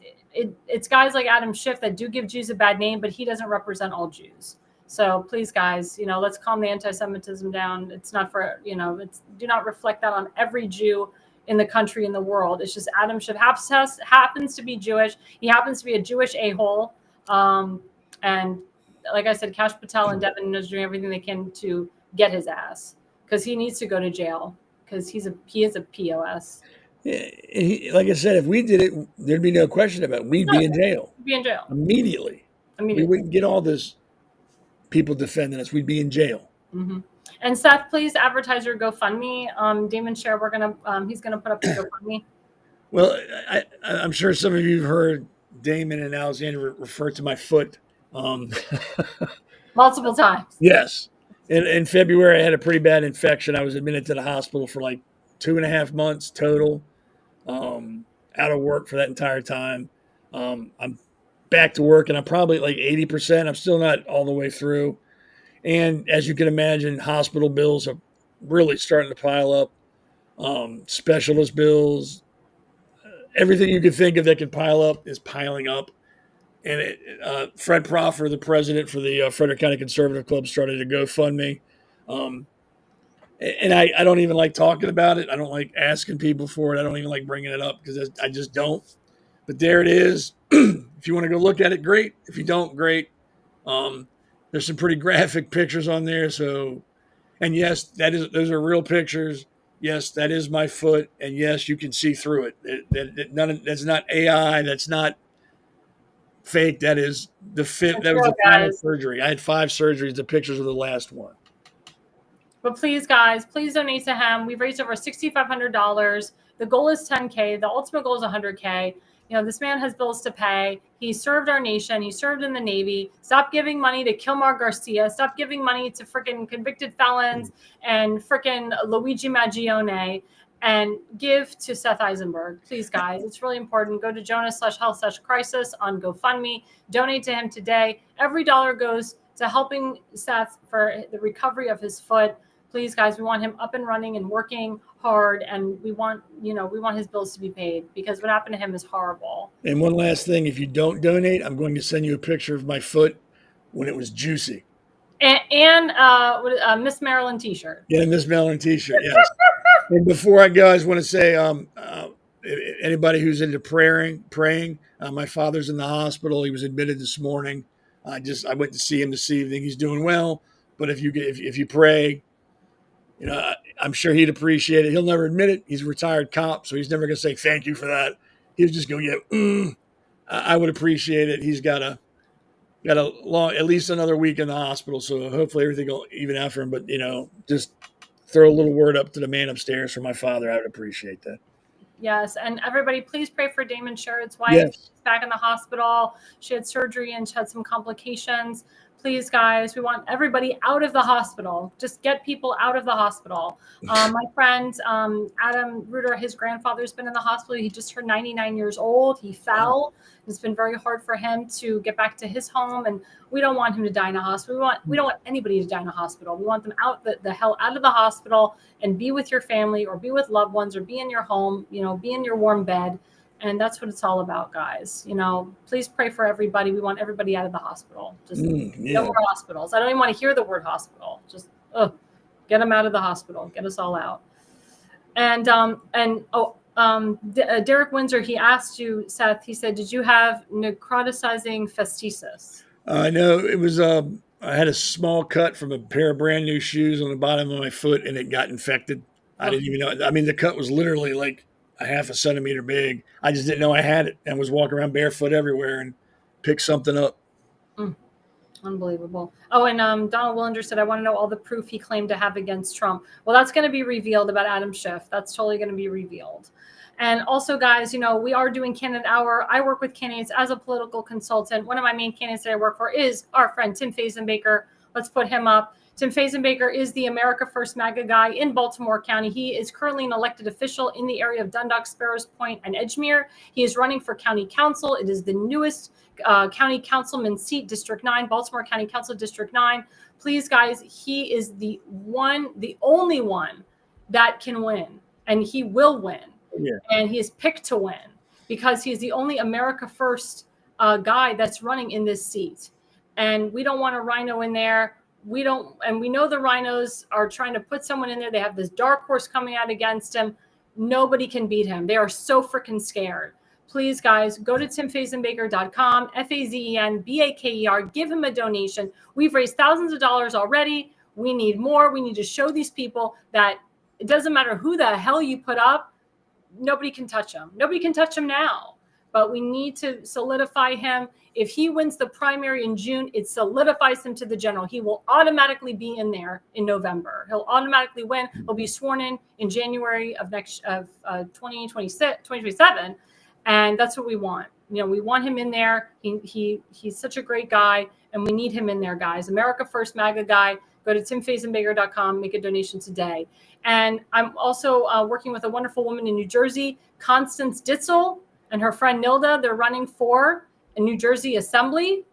guys like Adam Schiff that do give Jews a bad name, but he doesn't represent all Jews. So please, guys, let's calm the anti-Semitism down. It's not for, do not reflect that on every Jew in the country, in the world. It's just Adam Schiff happens to be Jewish. He happens to be a Jewish a-hole. And like I said, Kash Patel and Devin is doing everything they can to get his ass, because he needs to go to jail, because he is a POS. Like I said, if we did it, there'd be no question about it. We'd be in jail. Be in jail Immediately. We wouldn't get all this people defending us. We'd be in jail. Mm-hmm. And Seth, please advertise your GoFundMe. Damon Scher, he's gonna put up the GoFundMe. Well, I'm sure some of you have heard Damon and Alexandra refer to my foot. Multiple times. Yes. In February, I had a pretty bad infection. I was admitted to the hospital for like 2.5 months total. Out of work for that entire time. I'm back to work, and I'm probably like 80%. I'm still not all the way through. And as you can imagine, hospital bills are really starting to pile up. Specialist bills, everything you could think of that could pile up is piling up. And Fred Proffer, the president for the Frederick County Conservative Club, started a GoFundMe. And I don't even like talking about it. I don't like asking people for it. I don't even like bringing it up because I just don't. But there it is. If you want to go look at it, great. If you don't, great. There's some pretty graphic pictures on there. So, and yes, those are real pictures. Yes, that is my foot. And yes, you can see through it. That's not AI. That's not fake. That is the fit. That was the final surgery. I had 5 surgeries. The pictures are the last one. But please, guys, please donate to him. We've raised over $6,500. The goal is $10K. The ultimate goal is $100K. You know, this man has bills to pay. He served our nation. He served in the Navy. Stop giving money to Kilmar Garcia. Stop giving money to freaking convicted felons and freaking Luigi Maggione, and give to Seth Eisenberg. Please, guys, it's really important. Go to Jonas/Health/Crisis on GoFundMe. Donate to him today. Every dollar goes to helping Seth for the recovery of his foot. Please, guys, we want him up and running and working hard, and we want his bills to be paid, because what happened to him is horrible. And one last thing, if you don't donate, I'm going to send you a picture of my foot when it was juicy. And Miss Maryland t-shirt. Yeah, Miss Maryland t-shirt, yes. And before I go, I just want to say, anybody who's into praying, my father's in the hospital. He was admitted this morning. I went to see him this evening. He's doing well, but if you pray, you know, I'm sure he'd appreciate it. He'll never admit it. He's a retired cop, so he's never going to say thank you for that. He'll just go, yeah, I would appreciate it. He's got a long, at least another week in the hospital, so hopefully everything will even out for him. But, you know, just throw a little word up to the man upstairs for my father. I would appreciate that. Yes, and everybody, please pray for Damon Scher's wife. Yes. She's back in the hospital. She had surgery and she had some complications. Please, guys, we want everybody out of the hospital. Just get people out of the hospital. My friend, Adam Reuter, his grandfather's been in the hospital. He just turned 99 years old. He fell. It's been very hard for him to get back to his home, and we don't want him to die in a hospital. We don't want anybody to die in a hospital. We want them out the hell out of the hospital and be with your family, or be with loved ones, or be in your home, you know, be in your warm bed. And that's what it's all about, guys. You know, please pray for everybody. We want everybody out of the hospital. Just no more hospitals. I don't even want to hear the word hospital. Just get them out of the hospital. Get us all out. And Derek Windsor, he asked you, Seth. He said, "Did you have necrotizing fasciitis?" No, it was. I had a small cut from a pair of brand new shoes on the bottom of my foot, and it got infected. I didn't even know. I mean, the cut was literally like a half a centimeter big. I just didn't know I had it, and was walking around barefoot everywhere and picked something up. Unbelievable. Oh, and Donald Willinger said, "I want to know all the proof he claimed to have against Trump." Well, that's going to be revealed about Adam Schiff. That's totally going to be revealed. And also, guys, you know, we are doing Candidate Hour. I work with candidates as a political consultant. One of my main candidates that I work for is our friend Tim Fazenbaker. Let's put him up. Tim Fazenbaker is the America First MAGA guy in Baltimore County. He is currently an elected official in the area of Dundalk, Sparrows Point, and Edgemere. He is running for county council. It is the newest county councilman seat, District 9, Baltimore County Council, District 9. Please, guys, he is the only one that can win, and he will win. Yeah. And he is picked to win because he's the only America First guy that's running in this seat. And we don't want a rhino in there. We know the rhinos are trying to put someone in there. They have this dark horse coming out against him. Nobody can beat him. They are so freaking scared. Please, guys, go to timfazenbaker.com, Fazenbaker. Give him a donation. We've raised thousands of dollars already. We need more. We need to show these people that it doesn't matter who the hell you put up. Nobody can touch him. Nobody can touch him now. But we need to solidify him. If he wins the primary in June, it solidifies him to the general. He will automatically be in there in November. He'll automatically win. He'll be sworn in January of 2027. And that's what we want. You know, we want him in there. He's such a great guy, and we need him in there, guys. America First MAGA guy. Go to timfazenbaker.com, make a donation today. And I'm also working with a wonderful woman in New Jersey, Constance Ditzel, and her friend Nilda. They're running for a New Jersey Assembly.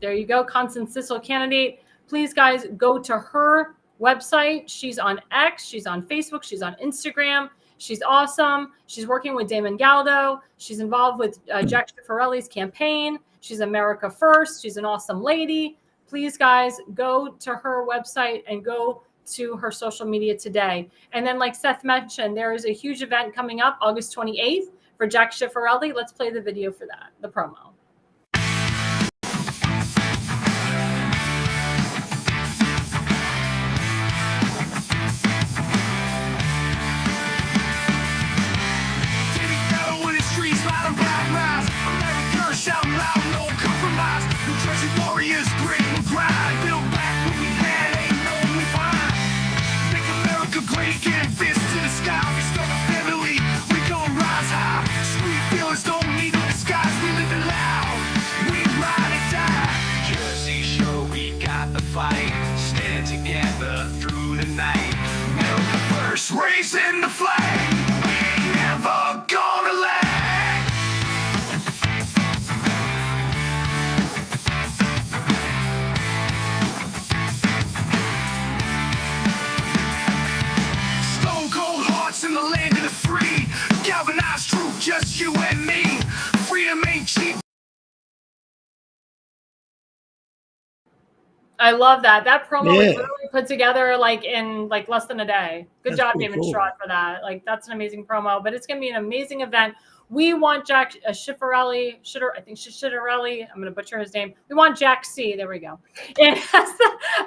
There you go, Constance Ditzel candidate. Please, guys, go to her website. She's on X. She's on Facebook. She's on Instagram. She's awesome. She's working with Damon Galdo. She's involved with Jack Schifferelli's campaign. She's America First. She's an awesome lady. Please, guys, go to her website and go to her social media today. And then, like Seth mentioned, there is a huge event coming up August 28th for Jack Schifferelli. Let's play the video for that, the promo. Raising the flag, we ain't never gonna lag. Stone cold hearts in the land of the free, galvanized truth, just you and me. Freedom ain't cheap. I love that. That promo was literally put together in less than a day. Good job, David Stroud, for that. That's an amazing promo, but it's going to be an amazing event. We want Jack Schifferelli. I think Schifferelli. I'm going to butcher his name. We want Jack C. There we go. And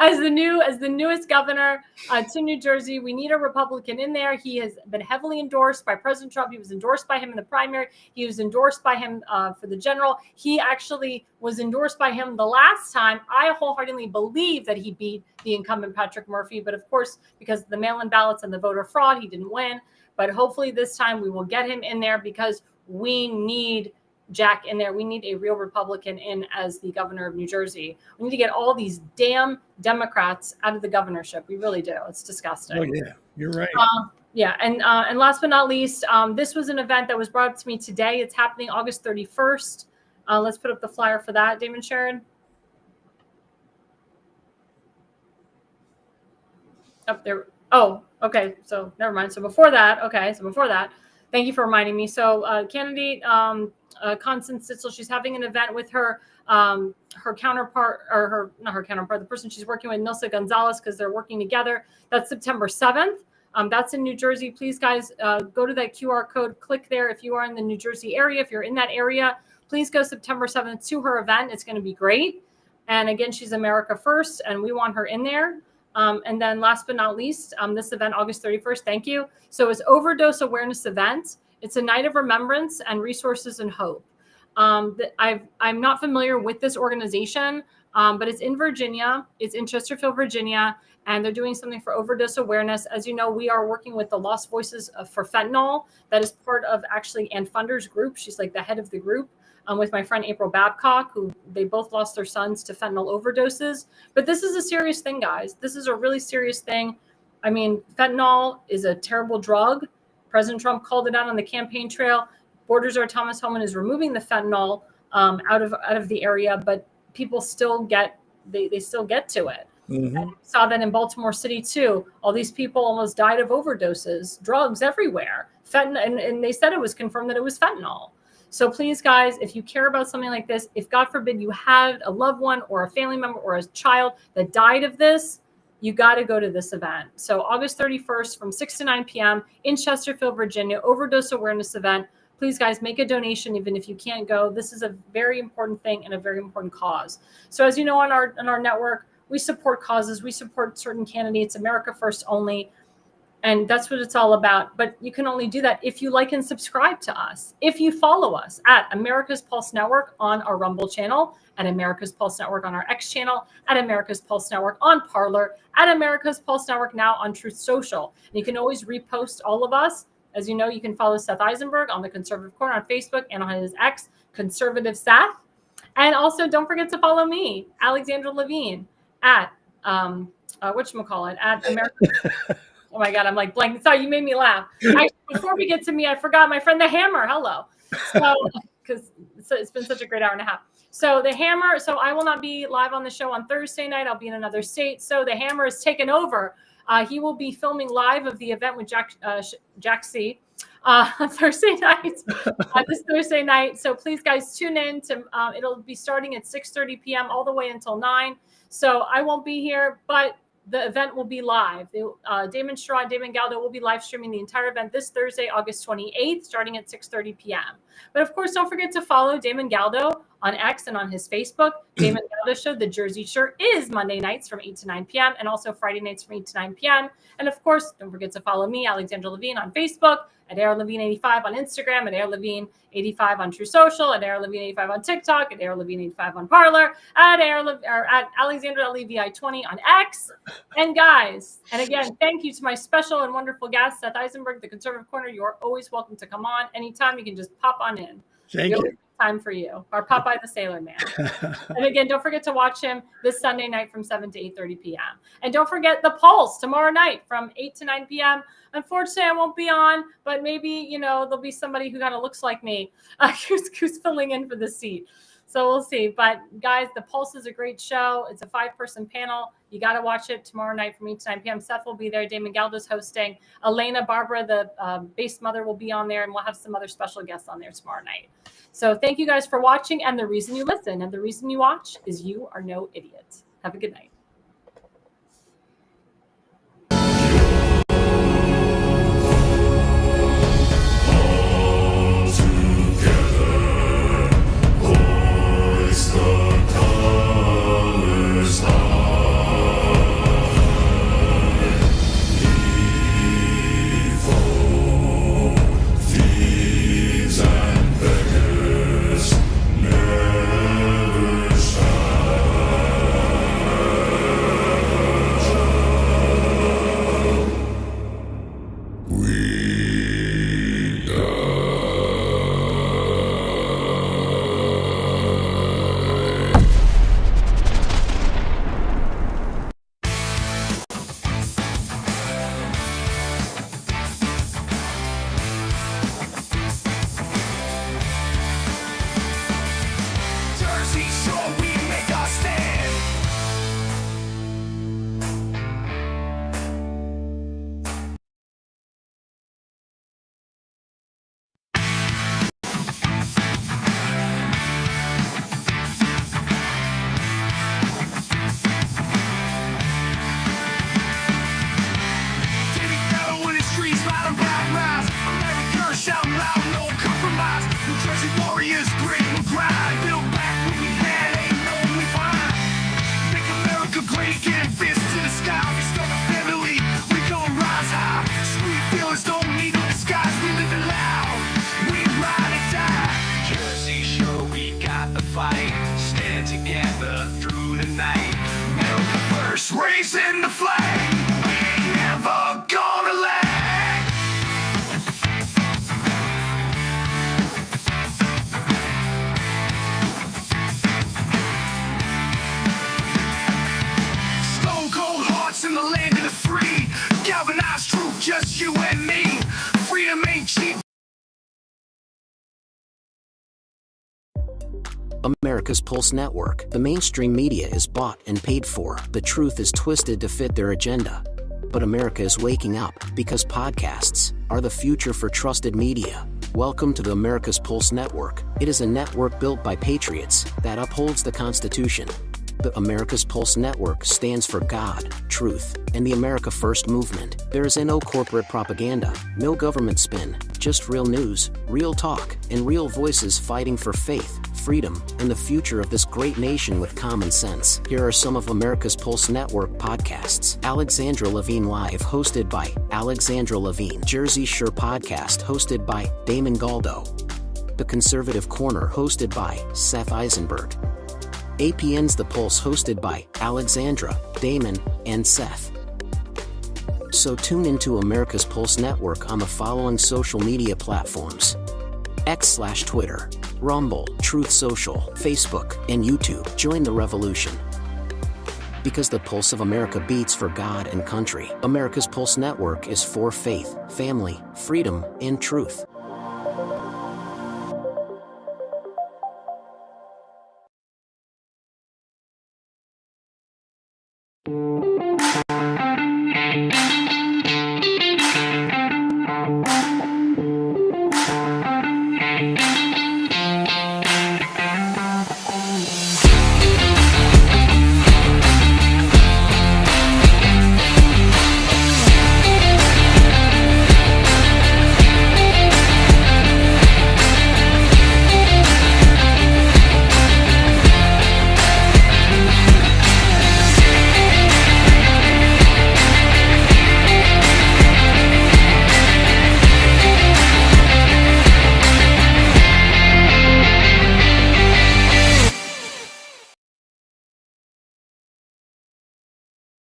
as the newest governor to New Jersey, we need a Republican in there. He has been heavily endorsed by President Trump. He was endorsed by him in the primary. He was endorsed by him for the general. He actually was endorsed by him the last time. I wholeheartedly believe that he beat the incumbent Patrick Murphy, but of course, because of the mail-in ballots and the voter fraud, he didn't win. But hopefully this time we will get him in there because we need Jack in there. We need a real Republican in as the governor of New Jersey. We need to get all these damn Democrats out of the governorship. We really do. It's disgusting. Oh, yeah, you're right. Yeah. And last but not least, this was an event that was brought up to me today. It's happening August 31st. Let's put up the flyer for that, Damon Sharon. Up there. Oh, okay. So never mind. So before that, thank you for reminding me. So candidate Constance Ditzel, she's having an event with her counterpart, or not her counterpart, the person she's working with, Nilsa Gonzalez, because they're working together. That's September 7th. That's in New Jersey. Please, guys, go to that QR code, click there. If you are in the New Jersey area, if you're in that area, please go September 7th to her event. It's going to be great. And again, she's America First, and we want her in there. And then last but not least, this event, August 31st, thank you. So it's overdose awareness event. It's a night of remembrance and resources and hope. I'm not familiar with this organization, but it's in Virginia. It's in Chesterfield, Virginia, and they're doing something for overdose awareness. As you know, we are working with the Lost Voices for Fentanyl. That is part of actually Ann Funder's group. She's like the head of the group. With my friend April Babcock, who they both lost their sons to fentanyl overdoses. But this is a serious thing, guys. This is a really serious thing. I mean, fentanyl is a terrible drug. President Trump called it out on the campaign trail. Borders or Thomas Homan is removing the fentanyl out of the area, but people still get they still get to it. Mm-hmm. And we saw that in Baltimore City too. All these people almost died of overdoses, drugs everywhere. And they said it was confirmed that it was fentanyl. So please, guys, if you care about something like this, if God forbid you had a loved one or a family member or a child that died of this, You got to go to this event. So August 31st from 6 to 9 p.m. in Chesterfield, Virginia, overdose awareness event. Please, guys, make a donation even if you can't go. This is a very important thing and a very important cause. So as you know, on our network, we support causes. We support certain candidates, America First only. And that's what it's all about. But you can only do that if you like and subscribe to us. If you follow us at America's Pulse Network on our Rumble channel, at America's Pulse Network on our X channel, at America's Pulse Network on Parler, at America's Pulse Network now on Truth Social. And you can always repost all of us. As you know, you can follow Seth Eisenberg on the Conservative Corner on Facebook and on his X, Conservative Seth. And also don't forget to follow me, Alexandra Levine, at whatchamacallit, at America's... Oh my God, I'm like blank. Sorry, you made me laugh. Actually, before we get to me, I forgot my friend, the Hammer. Hello. So, because it's been such a great hour and a half. So the Hammer, so I will not be live on the show on Thursday night. I'll be in another state. So the Hammer is taken over. He will be filming live of the event with Jack C. On Thursday night, this Thursday night. So please, guys, tune in to. It'll be starting at 6:30 p.m. all the way until 9. So I won't be here, but the event will be live. Damon Straw and Damon Galdo will be live streaming the entire event this Thursday, August 28th, starting at 6:30 p.m. But of course, don't forget to follow Damon Galdo on X and on his Facebook. Damon Galdo Show, the Jersey Shore, is Monday nights from 8 to 9 p.m. and also Friday nights from 8 to 9 p.m. And of course, don't forget to follow me, Alexandra Levine, on Facebook, at AirLevine85 on Instagram, at AirLevine85 on True Social, at AirLevine85 on TikTok, at AirLevine85 on Parler, at Alexandra LeVI20 on X. And guys, and again, thank you to my special and wonderful guest, Seth Eisenberg, the Conservative Corner. You are always welcome to come on anytime. You can just pop on in. Thank you. Time for you, or Popeye the Sailor Man. And again, don't forget to watch him this Sunday night from 7 to 8:30 p.m. And don't forget the Pulse tomorrow night from 8 to 9 p.m. Unfortunately, I won't be on, but maybe, there'll be somebody who kind of looks like me who's filling in for the seat. So we'll see. But guys, the Pulse is a great show. It's a 5-person panel. You got to watch it tomorrow night from 8 to 9 p.m. Seth will be there. Damon Galdo's hosting. Elena Barbara, the base mother, will be on there. And we'll have some other special guests on there tomorrow night. So thank you guys for watching. And the reason you listen and the reason you watch is you are no idiot. Have a good night. Raising the flag, we ain't never gonna lag. Stone cold hearts in the land of the free. Galvanized truth, just you and me. Freedom ain't cheap. America's Pulse Network. The mainstream media is bought and paid for. The truth is twisted to fit their agenda. But America is waking up because podcasts are the future for trusted media. Welcome to the America's Pulse Network. It is a network built by patriots that upholds the Constitution. The America's Pulse Network stands for God, truth, and the America First movement. There is no corporate propaganda, no government spin, just real news, real talk, and real voices fighting for faith, freedom, and the future of this great nation with common sense. Here are some of America's Pulse Network podcasts. Alexandra Levine Live, hosted by Alexandra Levine. Jersey Shore Podcast, hosted by Damon Galdo. The Conservative Corner, hosted by Seth Eisenberg. APN's The Pulse, hosted by Alexandra, Damon, and Seth. So tune into America's Pulse Network on the following social media platforms: X/Twitter, Rumble, Truth Social, Facebook, and YouTube. Join the revolution. Because the pulse of America beats for God and country. America's Pulse Network is for faith, family, freedom, and truth.